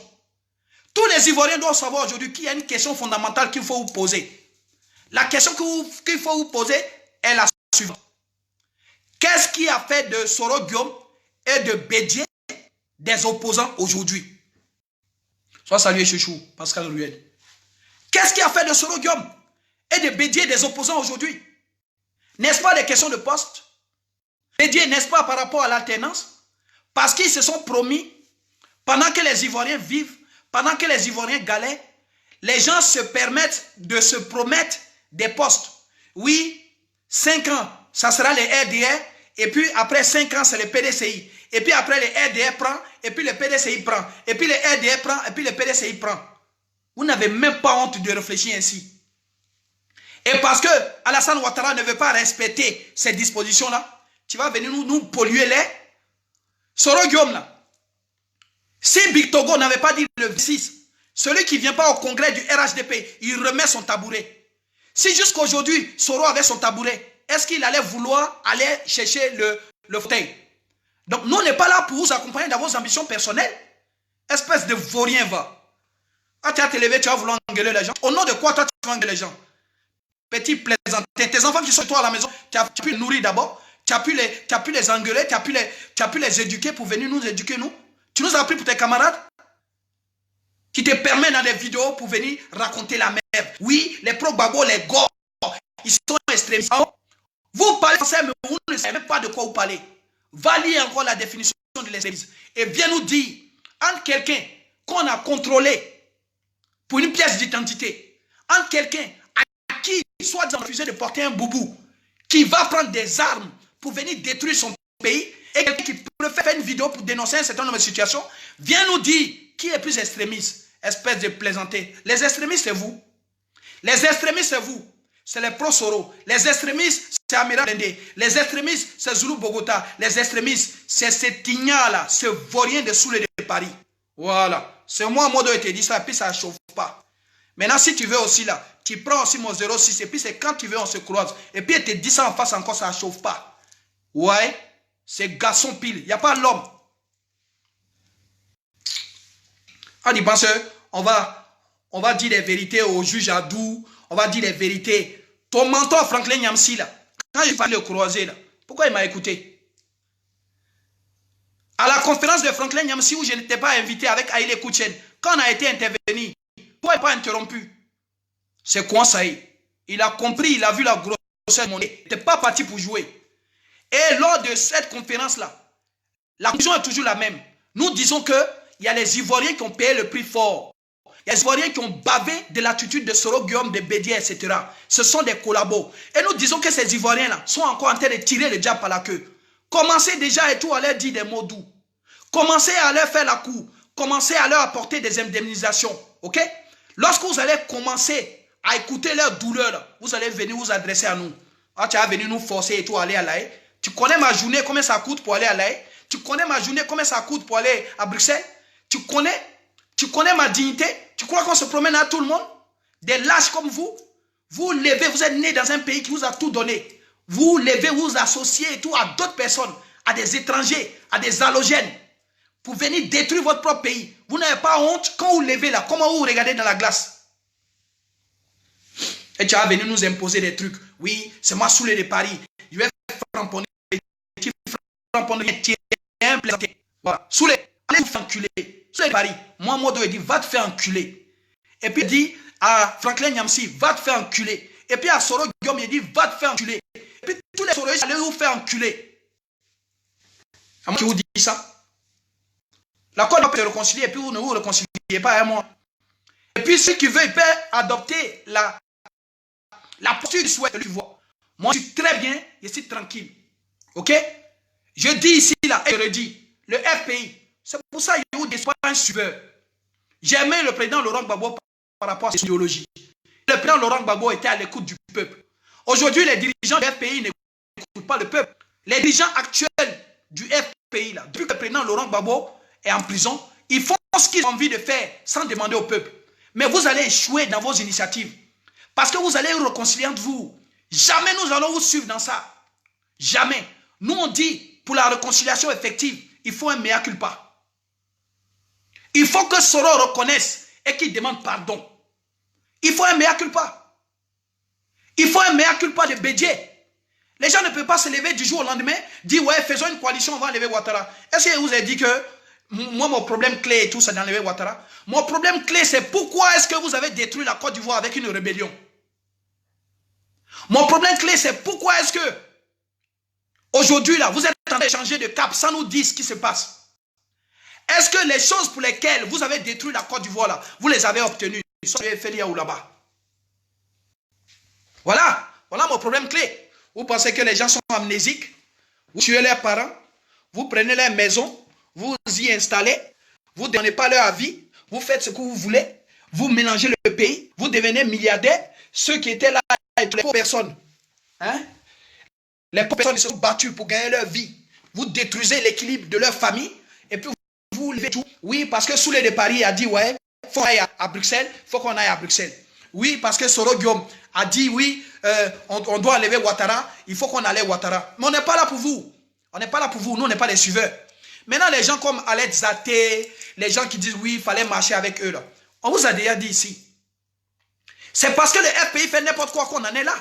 Tous les Ivoiriens doivent savoir aujourd'hui qu'il y a une question fondamentale qu'il faut vous poser. La question qu'il faut vous poser est la suivante. Qu'est-ce qui a fait de Soro Guillaume et de Bédier des opposants aujourd'hui? Sois salué, chouchou, Pascal Ruel. Qu'est-ce qui a fait de Soro Guillaume et de Bédier des opposants aujourd'hui? N'est-ce pas des questions de poste? Bédier, n'est-ce pas par rapport à l'alternance? Parce qu'ils se sont promis, pendant que les Ivoiriens vivent, pendant que les Ivoiriens galèrent, les gens se permettent de se promettre des postes. Oui, 5 ans, ça sera les RDR, et puis après 5 ans, c'est le PDCI. Et puis après, les RDR prend, et puis le PDCI prend. Et puis les RDR prend, et puis le PDCI prend. Vous n'avez même pas honte de réfléchir ainsi. Et parce que Alassane Ouattara ne veut pas respecter ces dispositions-là, tu vas venir nous polluer les Soro Guillaume là. Si Big Togo n'avait pas dit le 6, celui qui ne vient pas au congrès du RHDP, il remet son tabouret. Si jusqu'aujourd'hui, Soro avait son tabouret, est-ce qu'il allait vouloir aller chercher le fauteuil? Donc, nous, on n'est pas là pour vous accompagner dans vos ambitions personnelles. Espèce de vaurien va. Ah, tu vas te lever, tu vas vouloir engueuler les gens. Au nom de quoi toi, tu vas engueuler les gens? Petit plaisantin. Tes enfants qui sont toi à la maison, tu as pu les nourrir d'abord. Tu as pu les engueuler, tu as pu les éduquer pour venir nous éduquer, nous. Tu nous as pris pour tes camarades qui te permettent dans des vidéos pour venir raconter la merde. Oui, les pro-babo, les gars, ils sont extrémistes. Vous parlez français, mais vous ne savez pas de quoi vous parlez. Va lire encore la définition de l'extrémisme. Et viens nous dire, entre quelqu'un qu'on a contrôlé pour une pièce d'identité, entre quelqu'un à qui soit refusé de porter un boubou, qui va prendre des armes pour venir détruire son pays, et quelqu'un qui préfère faire une vidéo pour dénoncer un certain nombre de situations, vient nous dire qui est plus extrémiste. Espèce de plaisanter. Les extrémistes, c'est vous. Les extrémistes, c'est vous. C'est les pro-Soro. Les extrémistes, c'est Amira Dende. Les extrémistes, c'est Zulu Bogota. Les extrémistes, c'est ce tignard-là, ce vaurien de Soulé de Paris. Voilà. C'est moi, Modo, et te dit ça, puis ça ne chauffe pas. Maintenant, si tu veux aussi là, tu prends aussi mon 06, et puis c'est quand tu veux, on se croise. Et puis, il te dit ça en face encore, ça ne chauffe pas. Ouais. C'est garçon pile. Il n'y a pas l'homme. On y pense, on va dire les vérités au juge Adou, on va dire les vérités. Ton mentor Franklin Nyamsi là, quand je parlais au croisé là, pourquoi il m'a écouté? À la conférence de Franklin Nyamsi où je n'étais pas invité avec Aïle Kouchen, quand on a été intervenu, pourquoi il n'a pas interrompu? C'est quoi ça? Il a compris, il a vu la grosseur de mon nez. Il n'était pas parti pour jouer. Et lors de cette conférence-là, la conclusion est toujours la même. Nous disons que il y a les Ivoiriens qui ont payé le prix fort. Il y a les Ivoiriens qui ont bavé de l'attitude de Soro Guillaume, de Bédier, etc. Ce sont des collabos. Et nous disons que ces Ivoiriens-là sont encore en train de tirer le diable par la queue. Commencez déjà et tout à leur dire des mots doux. Commencez à leur faire la cour. Commencez à leur apporter des indemnisations. Ok? Lorsque vous allez commencer à écouter leur douleur, vous allez venir vous adresser à nous. Ah, tu vas venir nous forcer et tout à aller à l'AE. Tu connais ma journée, combien ça coûte pour aller à l'AE? Tu connais ma journée, combien ça coûte pour aller à Bruxelles? Tu connais ma dignité? Tu crois qu'on se promène à tout le monde? Des lâches comme vous? Vous levez, vous êtes né dans un pays qui vous a tout donné. Vous levez, vous associez et tout à d'autres personnes, à des étrangers, à des halogènes, pour venir détruire votre propre pays. Vous n'avez pas honte quand vous levez là, comment vous regardez dans la glace? Et tu vas venir nous imposer des trucs. Oui, c'est moi Soulé de Paris. Je vais framponner, tirer un plaisanter. Voilà. Soulé, allez vous faire enculer. Soulé de Paris. Moi, Modo, il dit, va te faire enculer. Et puis il dit à Franklin Nyamsi, va te faire enculer. Et puis à Soro Guillaume, il dit, va te faire enculer. Et puis tous les Soroïs, allez vous faire enculer. À moi qui vous dit ça. La Côte peut se réconcilier et puis vous ne vous réconciliez pas à moi. Et puis ceux qui veulent, ils peuvent adopter la posture du souhait de lui voir. Moi, je suis très bien, je suis tranquille. Ok? Je dis ici, là, et je redis, le FPI, c'est pour ça que je vous dis, pas un suiveur. J'aimais le président Laurent Gbagbo par rapport à son idéologie. Le président Laurent Gbagbo était à l'écoute du peuple. Aujourd'hui, les dirigeants du FPI n'écoutent pas le peuple. Les dirigeants actuels du FPI, là, depuis que le président Laurent Gbagbo est en prison, ils font ce qu'ils ont envie de faire sans demander au peuple. Mais vous allez échouer dans vos initiatives. Parce que vous allez vous réconcilier entre vous. Jamais nous allons vous suivre dans ça. Jamais. Nous, on dit, pour la réconciliation effective, il faut un mea culpa. Il faut que Soro reconnaisse et qu'il demande pardon. Il faut un mea culpa. Il faut un mea culpa de Bédier. Les gens ne peuvent pas se lever du jour au lendemain, dire, ouais, faisons une coalition, on va enlever Ouattara. Est-ce que je vous ai dit que moi, mon problème clé et tout, c'est d'enlever Ouattara? Mon problème clé, c'est pourquoi est-ce que vous avez détruit la Côte d'Ivoire avec une rébellion? Mon problème clé, c'est pourquoi est-ce que aujourd'hui, là, vous êtes en train de changer de cap sans nous dire ce qui se passe. Est-ce que les choses pour lesquelles vous avez détruit la Côte d'Ivoire, là, vous les avez obtenues? Ou là-bas. Voilà. Voilà mon problème clé. Vous pensez que les gens sont amnésiques? Vous tuez leurs parents, vous prenez leur maison, vous y installez, vous ne donnez pas leur avis, vous faites ce que vous voulez, vous mélangez le pays, vous devenez milliardaires. Ceux qui étaient là, les pauvres personnes, hein? Les pauvres personnes se sont battues pour gagner leur vie. Vous détruisez l'équilibre de leur famille et puis vous levez tout. Oui, parce que Soulé de Paris a dit, ouais, il faut qu'on aille à Bruxelles, il faut qu'on aille à Bruxelles. Oui, parce que Soro Guillaume a dit, oui, on doit enlever Ouattara, il faut qu'on enlève Ouattara. Mais on n'est pas là pour vous. On n'est pas là pour vous, nous, on n'est pas les suiveurs. Maintenant, les gens comme Alex Zaté, les gens qui disent, oui, il fallait marcher avec eux, là. On vous a déjà dit ici. C'est parce que le FPI fait n'importe quoi qu'on en est là.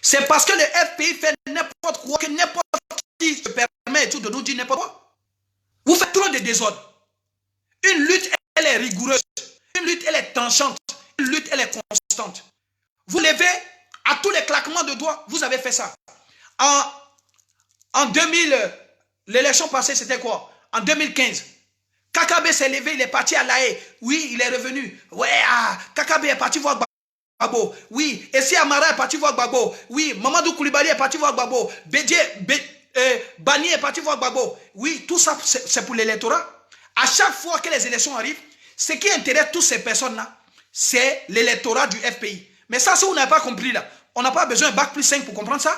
C'est parce que le FPI fait n'importe quoi que n'importe qui se permet tout de nous dire n'importe quoi. Vous faites trop de désordre. Une lutte, elle est rigoureuse. Une lutte, elle est tranchante. Une lutte, elle est constante. Vous levez à tous les claquements de doigts, vous avez fait ça. En 2000, l'élection passée, c'était quoi? En 2015. Kakabe s'est levé, il est parti à l'AE. Oui, il est revenu. Ouais, Kakabe est parti voir Gbagbo. Oui, Essi Amara est parti voir Gbagbo. Oui, Mamadou Koulibaly est parti voir Gbagbo. Bani est parti voir Gbagbo. Oui, tout ça, c'est pour l'électorat. À chaque fois que les élections arrivent, ce qui intéresse toutes ces personnes-là, c'est l'électorat du FPI. Mais ça, si vous n'avez pas compris là, on n'a pas besoin de bac plus 5 pour comprendre ça.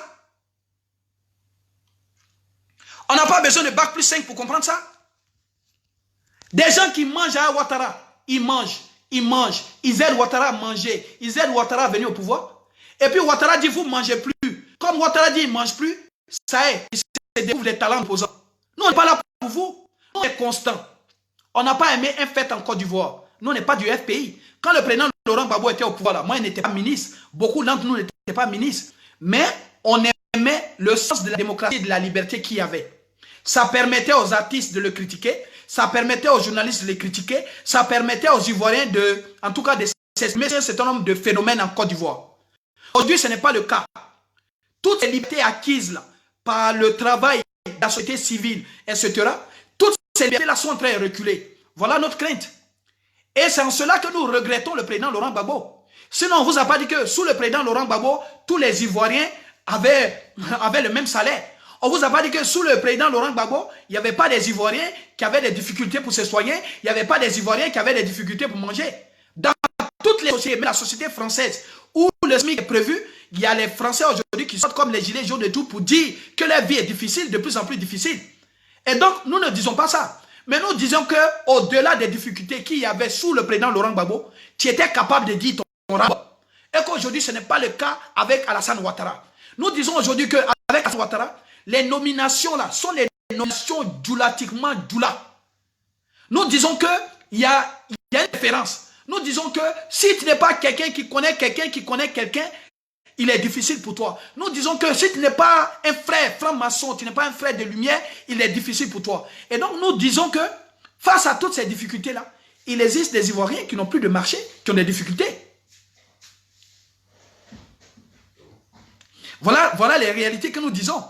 On n'a pas besoin de bac plus 5 pour comprendre ça. Des gens qui mangent à Ouattara, ils mangent, ils aident Ouattara à manger, ils aident Ouattara à venir au pouvoir. Et puis Ouattara dit, vous ne mangez plus. Comme Ouattara dit, il ne mange plus, ça y est, il se découvre des talents opposants. Nous, on n'est pas là pour vous. Nous, on est constant. On n'a pas aimé un fait en Côte d'Ivoire. Nous, on n'est pas du FPI. Quand le président Laurent Gbagbo était au pouvoir, là, moi, il n'était pas ministre. Beaucoup d'entre nous n'étaient pas ministres. Mais on aimait le sens de la démocratie et de la liberté qu'il y avait. Ça permettait aux artistes de le critiquer. Ça permettait aux journalistes de les critiquer. Ça permettait aux Ivoiriens de, en tout cas, de s'exprimer sur un certain nombre de phénomènes en Côte d'Ivoire. Aujourd'hui, ce n'est pas le cas. Toutes ces libertés acquises là, par le travail de la société civile, etc., toutes ces libertés-là sont en train de reculer. Voilà notre crainte. Et c'est en cela que nous regrettons le président Laurent Gbagbo. Sinon, on ne vous a pas dit que sous le président Laurent Gbagbo, tous les Ivoiriens avaient le même salaire. On ne vous a pas dit que sous le président Laurent Gbagbo, il n'y avait pas des Ivoiriens qui avaient des difficultés pour se soigner, il n'y avait pas des Ivoiriens qui avaient des difficultés pour manger. Dans toutes les sociétés, même la société française, où le SMIC est prévu, il y a les Français aujourd'hui qui sortent comme les gilets jaunes et tout pour dire que leur vie est difficile, de plus en plus difficile. Et donc, nous ne disons pas ça. Mais nous disons qu'au-delà des difficultés qu'il y avait sous le président Laurent Gbagbo, tu étais capable de dire ton rapport. Et qu'aujourd'hui, ce n'est pas le cas avec Alassane Ouattara. Nous disons aujourd'hui qu'avec Alassane Ouattara, les nominations là sont les nominations djoulatiquement djoula. Nous disons qu'il y a une différence. Nous disons que si tu n'es pas quelqu'un qui connaît quelqu'un, il est difficile pour toi. Nous disons que si tu n'es pas un frère franc-maçon, tu n'es pas un frère de lumière, il est difficile pour toi. Et donc nous disons que face à toutes ces difficultés-là, il existe des Ivoiriens qui n'ont plus de marché, qui ont des difficultés. Voilà les réalités que nous disons.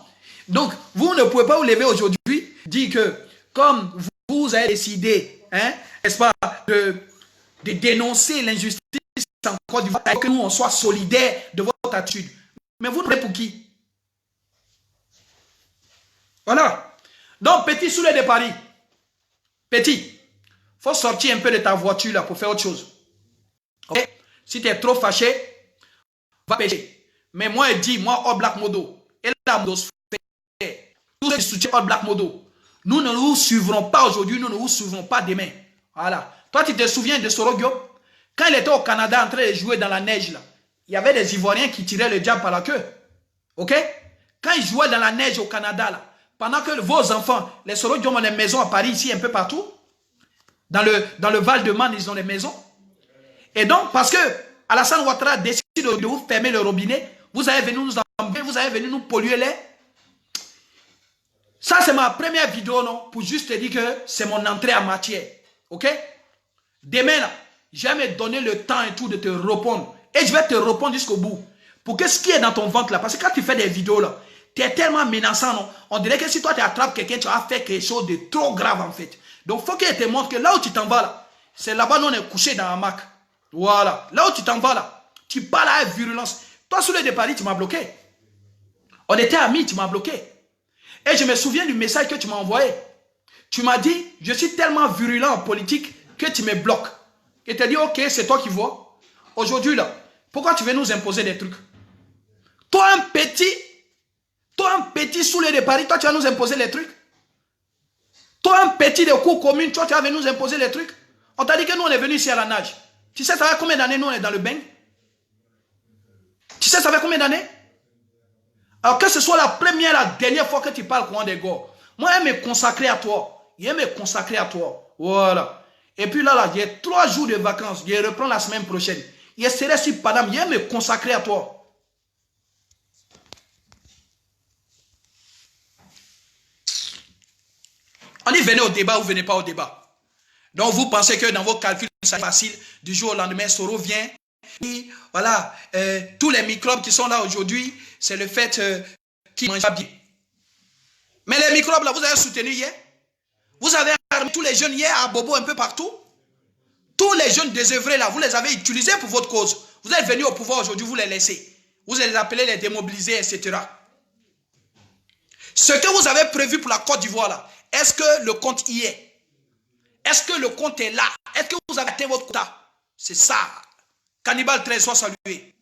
Donc, vous ne pouvez pas vous lever aujourd'hui, dire que comme vous avez décidé, n'est-ce pas, de dénoncer l'injustice en Côte d'Ivoire, que nous on soit solidaires de votre attitude. Mais vous n'êtes pour qui? Voilà. Donc, petit Soulé de Paris. Petit, il faut sortir un peu de ta voiture là pour faire autre chose. Okay? Si tu es trop fâché, va pêcher. Mais moi, je dis, moi, All Black Modo, et la Modo, tous ceux qui soutiennent All Black Modo, nous ne vous suivrons pas aujourd'hui, nous ne vous suivrons pas demain. Voilà. Toi, tu te souviens de Soro Diop? Quand il était au Canada en train de jouer dans la neige, là, il y avait des Ivoiriens qui tiraient le diable par la queue. Ok? Quand il jouait dans la neige au Canada, là, pendant que vos enfants, les Soro Diop ont des maisons à Paris, ici, un peu partout, dans le Val-de-Marne, ils ont des maisons. Et donc, parce que Alassane Ouattara décide de vous fermer le robinet, vous allez venir nous embêter, vous allez venir nous polluer l'air. Ça, c'est ma première vidéo, non? Pour juste te dire que c'est mon entrée en matière. Ok? Demain, là, je vais me donner le temps et tout de te répondre. Et je vais te répondre jusqu'au bout. Pour que ce qui est dans ton ventre là, parce que quand tu fais des vidéos là, tu es tellement menaçant, non? On dirait que si toi tu attrapes quelqu'un, tu vas faire quelque chose de trop grave en fait. Donc il faut qu'il te montre que là où tu t'en vas là, c'est là-bas où on est couché dans un hamac. Voilà. Là où tu t'en vas là, tu parles avec virulence. Toi, sous le de Paris, tu m'as bloqué. On était amis, tu m'as bloqué. Et je me souviens du message que tu m'as envoyé. Tu m'as dit, je suis tellement virulent en politique que tu me bloques. Et tu as dit, ok, c'est toi qui vois. Aujourd'hui, là, pourquoi tu veux nous imposer des trucs? Toi, un petit saoulé de Paris, toi, tu vas nous imposer les trucs. Toi, un petit de cours commune, toi, tu vas venir nous imposer les trucs. On t'a dit que nous, on est venus ici à la nage. Tu sais, ça fait combien d'années nous, on est dans le bain? Tu sais, ça fait combien d'années? Alors que ce soit la première, la dernière fois que tu parles courant des gars. Moi, je vais me consacrer à toi. Je vais me consacrer à toi. Voilà. Et puis là, j'ai 3 jours de vacances. Je reprends la semaine prochaine. Je serai sur Paname. Je vais me consacrer à toi. On dit venez au débat ou venez pas au débat. Donc vous pensez que dans vos calculs, c'est facile. Du jour au lendemain, Soro vient. Et voilà, tous les microbes qui sont là aujourd'hui, c'est le fait qu'ils mangent pas bien. Mais les microbes là, vous avez soutenu hier. Vous avez armé tous les jeunes hier à Bobo un peu partout. Tous les jeunes désœuvrés là, vous les avez utilisés pour votre cause. Vous êtes venus au pouvoir aujourd'hui, vous les laissez. Vous les appelez les démobilisés, etc. Ce que vous avez prévu pour la Côte d'Ivoire, là, est-ce que le compte y est? Est-ce que le compte est là? Est-ce que vous avez atteint votre quota? C'est ça. Cannibal 13, soit salué.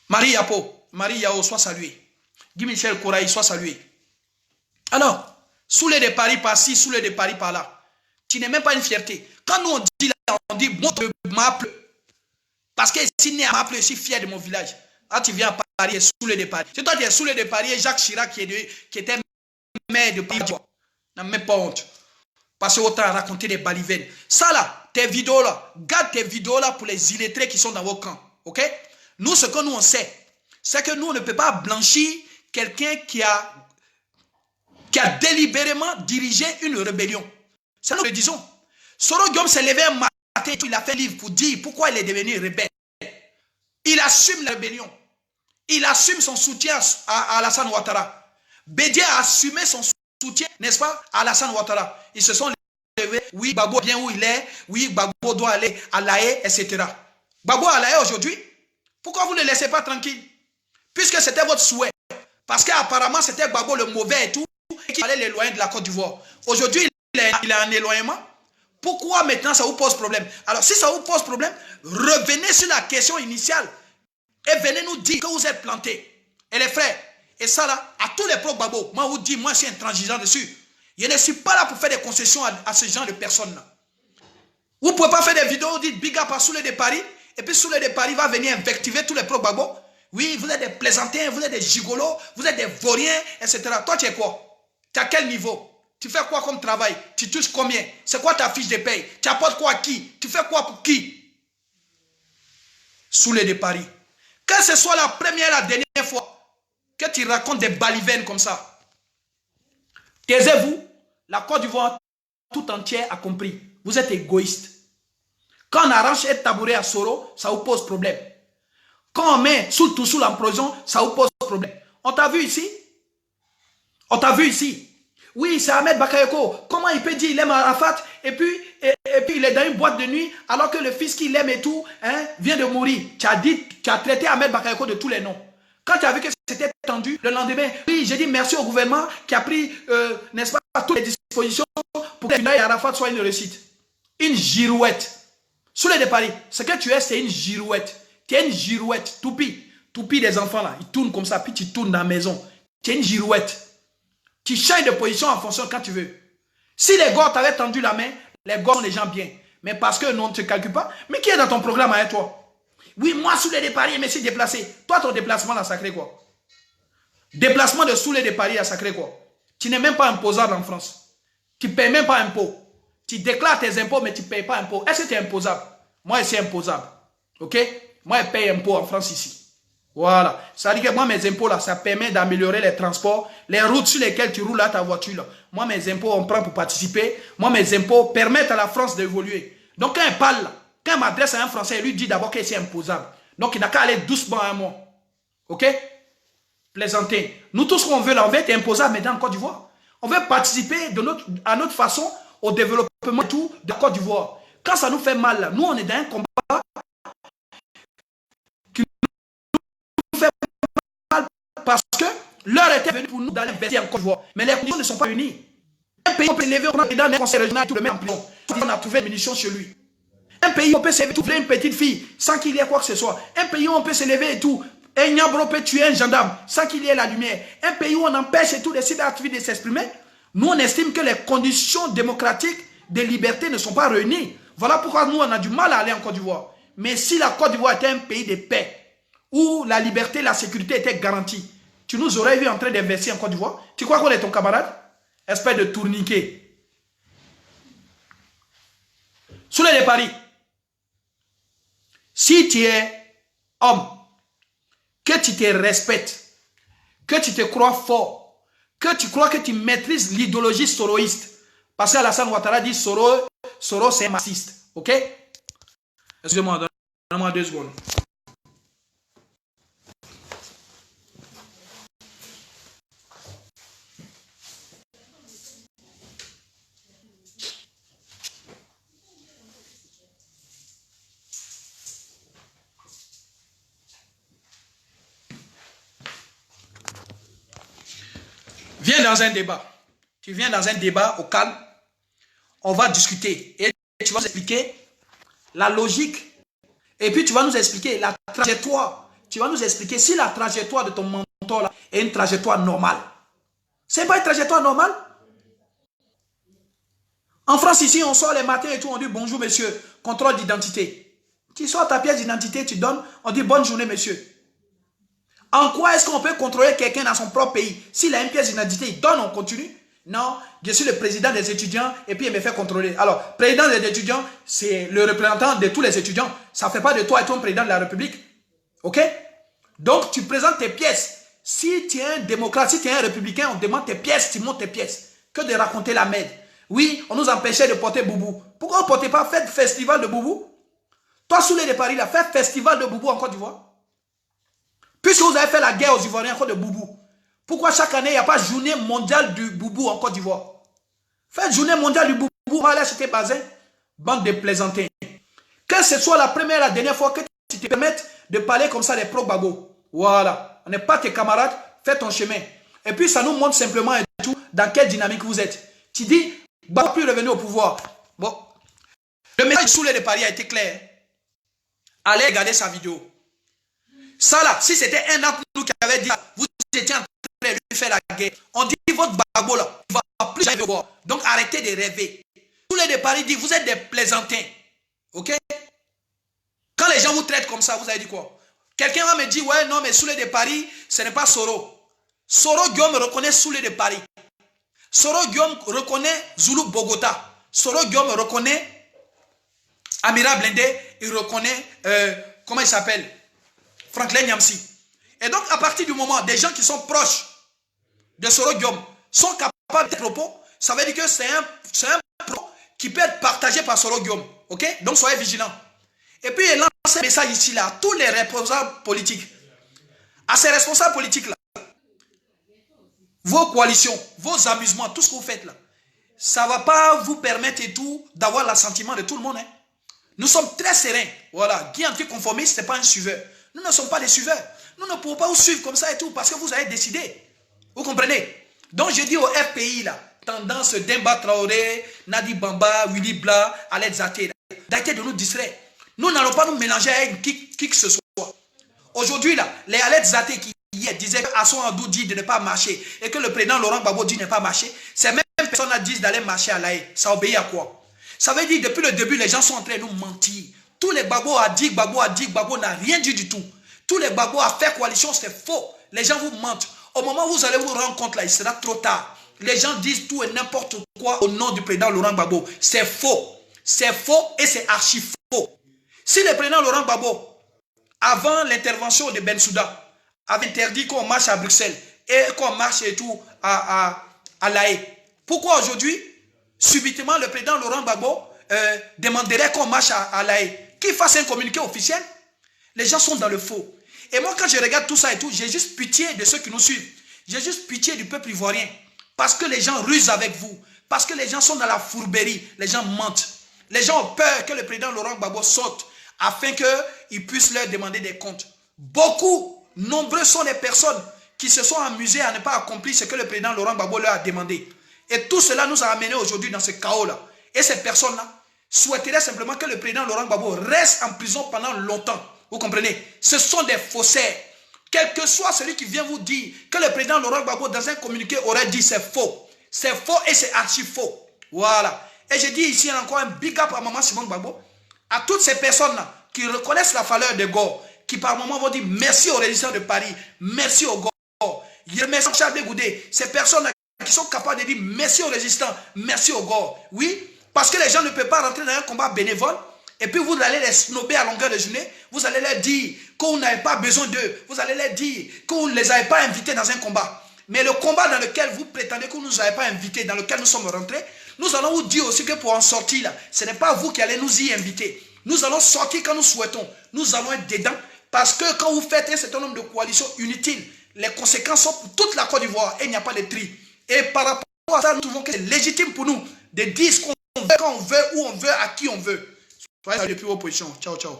Marie Yapo, Marie Yao, soit salué. Guy Michel Kouraï, soit salué. Alors, saoulé de Paris par-ci, saoulé de Paris par-là. Tu n'es même pas une fierté. Quand nous on dit bon de Maple, parce que si né à Maple, je suis fier de mon village. Là, tu viens à Paris, tu es saoulé de Paris. C'est toi qui es saoulé de Paris et Jacques Chirac qui était maire de Paris. N'a même pas honte. Parce que autant raconter des balivernes. Ça là, tes vidéos là, garde tes vidéos là pour les illettrés qui sont dans vos camps. Ok? Nous, ce que nous on sait, c'est que nous on ne peut pas blanchir quelqu'un qui a délibérément dirigé une rébellion. C'est nous le disons. Soro Guillaume s'est levé un matin, il a fait un livre pour dire pourquoi il est devenu rebelle. Il assume la rébellion. Il assume son soutien à Alassane Ouattara. Bédié a assumé son soutien, n'est-ce pas, à Alassane Ouattara. Ils se sont levés, oui, Gbagbo bien où il est, oui, Gbagbo doit aller à La Haye, etc. Gbagbo à La Haye aujourd'hui, pourquoi vous ne le laissez pas tranquille? Puisque c'était votre souhait. Parce qu'apparemment, c'était Gbagbo le mauvais et tout, et qu'il fallait l'éloigner de la Côte d'Ivoire. Aujourd'hui, il est en éloignement. Pourquoi maintenant ça vous pose problème? Alors, si ça vous pose problème, revenez sur la question initiale et venez nous dire que vous êtes plantés. Et les frères, et ça là, à tous les pro-Gbagbo, moi vous dis, moi je suis intransigeant dessus. Je ne suis pas là pour faire des concessions à ce genre de personnes-là. Vous ne pouvez pas faire des vidéos, vous dites big up à Soulé de Paris, et puis Soulé de Paris va venir invectiver tous les pro-Gbagbo. Oui, vous êtes des plaisantins, vous êtes des gigolos, vous êtes des vauriens, etc. Toi, tu es quoi? Tu es à quel niveau? Tu fais quoi comme travail? Tu touches combien? C'est quoi ta fiche de paye? Tu apportes quoi à qui? Tu fais quoi pour qui? Soulé de Paris. Que ce soit la première et la dernière fois que tu racontes des balivernes comme ça, taisez-vous. La Côte d'Ivoire tout entière a compris. Vous êtes égoïste. Quand on arrache un tabouret à Soro, ça vous pose problème. Quand on met sous en prison, ça vous pose problème. On t'a vu ici? On t'a vu ici? Oui, c'est Ahmed Bakayoko. Comment il peut dire qu'il aime Arafat et puis il est dans une boîte de nuit alors que le fils qu'il aime et tout vient de mourir. Tu as traité Ahmed Bakayoko de tous les noms. Quand tu as vu que c'était tendu, le lendemain, oui, j'ai dit merci au gouvernement qui a pris, n'est-ce pas, toutes les dispositions pour que Arafat soit une réussite. Une girouette. Soulé de Paris, ce que tu es, c'est une girouette. Tu es une girouette, toupie. Toupie des enfants là, ils tournent comme ça, puis tu tournes dans la maison. Tu es une girouette. Tu changes de position en fonction quand tu veux. Si les gars t'avaient tendu la main, les gars sont les gens bien. Mais parce que non, on ne te calcule pas. Mais qui est dans ton programme avec toi? Oui, moi, Soulé de Paris, mais c'est déplacé. Toi, ton déplacement, là, sacré quoi? Déplacement de Soulé de Paris, là, sacré quoi? Tu n'es même pas imposable en France. Tu ne payes même pas impôt. Tu déclares tes impôts, mais tu ne payes pas impôt. Est-ce que tu es imposable? Moi, je suis imposable. Ok? Moi, je paye impôt en France ici. Voilà. Ça veut dire que moi, mes impôts, là, ça permet d'améliorer les transports, les routes sur lesquelles tu roules à ta voiture. Là. Moi, mes impôts, on prend pour participer. Moi, mes impôts permettent à la France d'évoluer. Donc, quand il parle, là, quand il m'adresse à un Français, il lui dit d'abord qu'il est imposable. Donc, il n'a qu'à aller doucement à moi. Ok? Plaisanter. Nous, tout ce qu'on veut, là, on veut être imposable maintenant en Côte d'Ivoire. On veut participer à notre façon au développement et tout de la Côte d'Ivoire. Quand ça nous fait mal, là, nous, on est dans un combat qui nous fait mal parce que l'heure était venue pour nous d'aller investir en Côte d'Ivoire. Mais les conditions ne sont pas unies. Un pays, on peut s'élever, on a dans un conseil régional, tout le mettre en prison. On a trouvé une munition chez lui. Un pays, on peut s'élever, trouver une petite fille sans qu'il y ait quoi que ce soit. Un pays où on peut s'élever et tout. Un Niambro peut tuer un gendarme sans qu'il y ait la lumière. Un pays où on empêche et tout les cyberactivistes de s'exprimer. Nous, on estime que les conditions démocratiques de liberté ne sont pas réunies. Voilà pourquoi nous, on a du mal à aller en Côte d'Ivoire. Mais si la Côte d'Ivoire était un pays de paix, où la liberté et la sécurité étaient garanties, tu nous aurais vu en train d'investir en Côte d'Ivoire? Tu crois qu'on est ton camarade? Espèce de tourniquet. Soulé de Paris. Si tu es homme, que tu te respectes, que tu te crois fort, que tu crois que tu maîtrises l'idéologie soroïste, parce qu'Alassane Ouattara dit Soro c'est un marxiste. Ok? Excusez-moi, donne-moi 2 secondes. Viens dans un débat. Tu viens dans un débat au calme. On va discuter. Et tu vas nous expliquer la logique. Et puis tu vas nous expliquer la trajectoire. Tu vas nous expliquer si la trajectoire de ton mentor là est une trajectoire normale. C'est pas une trajectoire normale? En France, ici, on sort les matins et tout, on dit bonjour monsieur, contrôle d'identité. Tu sors ta pièce d'identité, tu donnes, on dit bonne journée monsieur. En quoi est-ce qu'on peut contrôler quelqu'un dans son propre pays? S'il a une pièce d'identité, il donne, on continue. Non, je suis le président des étudiants et puis il me fait contrôler. Alors, président des étudiants, c'est le représentant de tous les étudiants. Ça ne fait pas de toi et ton président de la République. Ok? Donc, tu présentes tes pièces. Si tu es un démocrate, si tu es un républicain, on demande tes pièces, tu montes tes pièces. Que de raconter la merde. Oui, on nous empêchait de porter boubou. Pourquoi on ne portait pas faites festival de boubou? Toi, Souley de Paris, là, faites festival de boubou en Côte d'Ivoire. Puisque vous avez fait la guerre aux Ivoiriens encore de boubou. Pourquoi chaque année, il n'y a pas journée mondiale du boubou en Côte d'Ivoire? Faites journée mondiale du boubou, on va aller acheter bazin. Bande de plaisantins. Que ce soit la première et la dernière fois que tu te permettes de parler comme ça des pro-babo. Voilà. On n'est pas tes camarades, fais ton chemin. Et puis ça nous montre simplement et tout dans quelle dynamique vous êtes. Tu dis, bah, plus revenir au pouvoir. Bon. Le message Souley de Paris a été clair. Allez regarder sa vidéo. Ça là, si c'était un d'entre nous qui avait dit, vous étiez en train de lui faire la guerre. On dit, votre babo là, il va plus jamais voir. Donc arrêtez de rêver. Souley de Paris dit, vous êtes des plaisantins. Ok? Quand les gens vous traitent comme ça, vous avez dit quoi? Quelqu'un va me dire, ouais, non, mais Souley de Paris, ce n'est pas Soro. Soro Guillaume reconnaît Souley de Paris. Soro Guillaume reconnaît Zulu Bogota. Soro Guillaume reconnaît Amira Blindé. Il reconnaît, comment il s'appelle? Franklin Nyamsi. Et donc, à partir du moment, des gens qui sont proches de Soro Guillaume sont capables de propos, ça veut dire que c'est un propos qui peut être partagé par Soro Guillaume. Ok? Donc, soyez vigilants. Et puis, il lance un message ici, là, à tous les responsables politiques. À ces responsables politiques-là, vos coalitions, vos amusements, tout ce que vous faites là, ça ne va pas vous permettre et tout d'avoir l'assentiment de tout le monde. Hein. Nous sommes très sereins. Voilà. Qui est anticonformiste, ce n'est pas un suiveur. Nous ne sommes pas des suiveurs. Nous ne pouvons pas vous suivre comme ça et tout parce que vous avez décidé. Vous comprenez? Donc je dis au FPI là, tendance Demba Traoré, Nadi Bamba, Willy Bla, Aled Zaté, d'arrêter de nous distraire. Nous n'allons pas nous mélanger avec qui que ce soit. Aujourd'hui là, les Aled Zaté qui hier disaient qu'Asson Andou dit de ne pas marcher et que le président Laurent Gbagbo dit de ne pas marcher, ces mêmes personnes disent d'aller marcher à l'AE. Ça obéit à quoi? Ça veut dire depuis le début, les gens sont en train de nous mentir. Tous les Gbagbo a dit, Gbagbo n'a rien dit du tout. Tous les Gbagbo a fait coalition, c'est faux. Les gens vous mentent. Au moment où vous allez vous rendre compte, là, il sera trop tard. Les gens disent tout et n'importe quoi au nom du président Laurent Gbagbo. C'est faux. C'est faux et c'est archi faux. Si le président Laurent Gbagbo, avant l'intervention de Bensouda, avait interdit qu'on marche à Bruxelles et qu'on marche et tout à La Haye, pourquoi aujourd'hui, subitement, le président Laurent Gbagbo demanderait qu'on marche à La Haye? Qu'il fasse un communiqué officiel? Les gens sont dans le faux. Et moi, quand je regarde tout ça et tout, j'ai juste pitié de ceux qui nous suivent. J'ai juste pitié du peuple ivoirien. Parce que les gens rusent avec vous. Parce que les gens sont dans la fourberie. Les gens mentent. Les gens ont peur que le président Laurent Gbagbo saute afin qu'il puisse leur demander des comptes. Beaucoup, nombreux sont les personnes qui se sont amusées à ne pas accomplir ce que le président Laurent Gbagbo leur a demandé. Et tout cela nous a amenés aujourd'hui dans ce chaos-là. Et ces personnes-là souhaiteraient simplement que le président Laurent Gbagbo reste en prison pendant longtemps. Vous comprenez? Ce sont des faussaires. Quel que soit celui qui vient vous dire que le président Laurent Gbagbo dans un communiqué aurait dit c'est faux. C'est faux et c'est archi faux. Voilà. Et je dis ici encore un big up à Maman Simon Gbagbo. À toutes ces personnes-là qui reconnaissent la valeur de Gore, qui par moments vont dire merci aux résistants de Paris, merci aux Gore. Je remercie Charles Goudé. Ces personnes-là qui sont capables de dire merci aux résistants, merci aux Gore. Oui, parce que les gens ne peuvent pas rentrer dans un combat bénévole. Et puis vous allez les snober à longueur de journée. Vous allez leur dire que vous n'avez pas besoin d'eux. Vous allez leur dire que vous ne les avez pas invités dans un combat. Mais le combat dans lequel vous prétendez que vous ne nous avez pas invités, dans lequel nous sommes rentrés, nous allons vous dire aussi que pour en sortir là, ce n'est pas vous qui allez nous y inviter. Nous allons sortir quand nous souhaitons. Nous allons être dedans. Parce que quand vous faites un certain nombre de coalitions inutiles, les conséquences sont pour toute la Côte d'Ivoire et il n'y a pas de tri. Et par rapport à ça, nous trouvons que c'est légitime pour nous de dire ce qu'on veut, quand on veut, où on veut, à qui on veut. Soyez depuis vos positions. Ciao, ciao.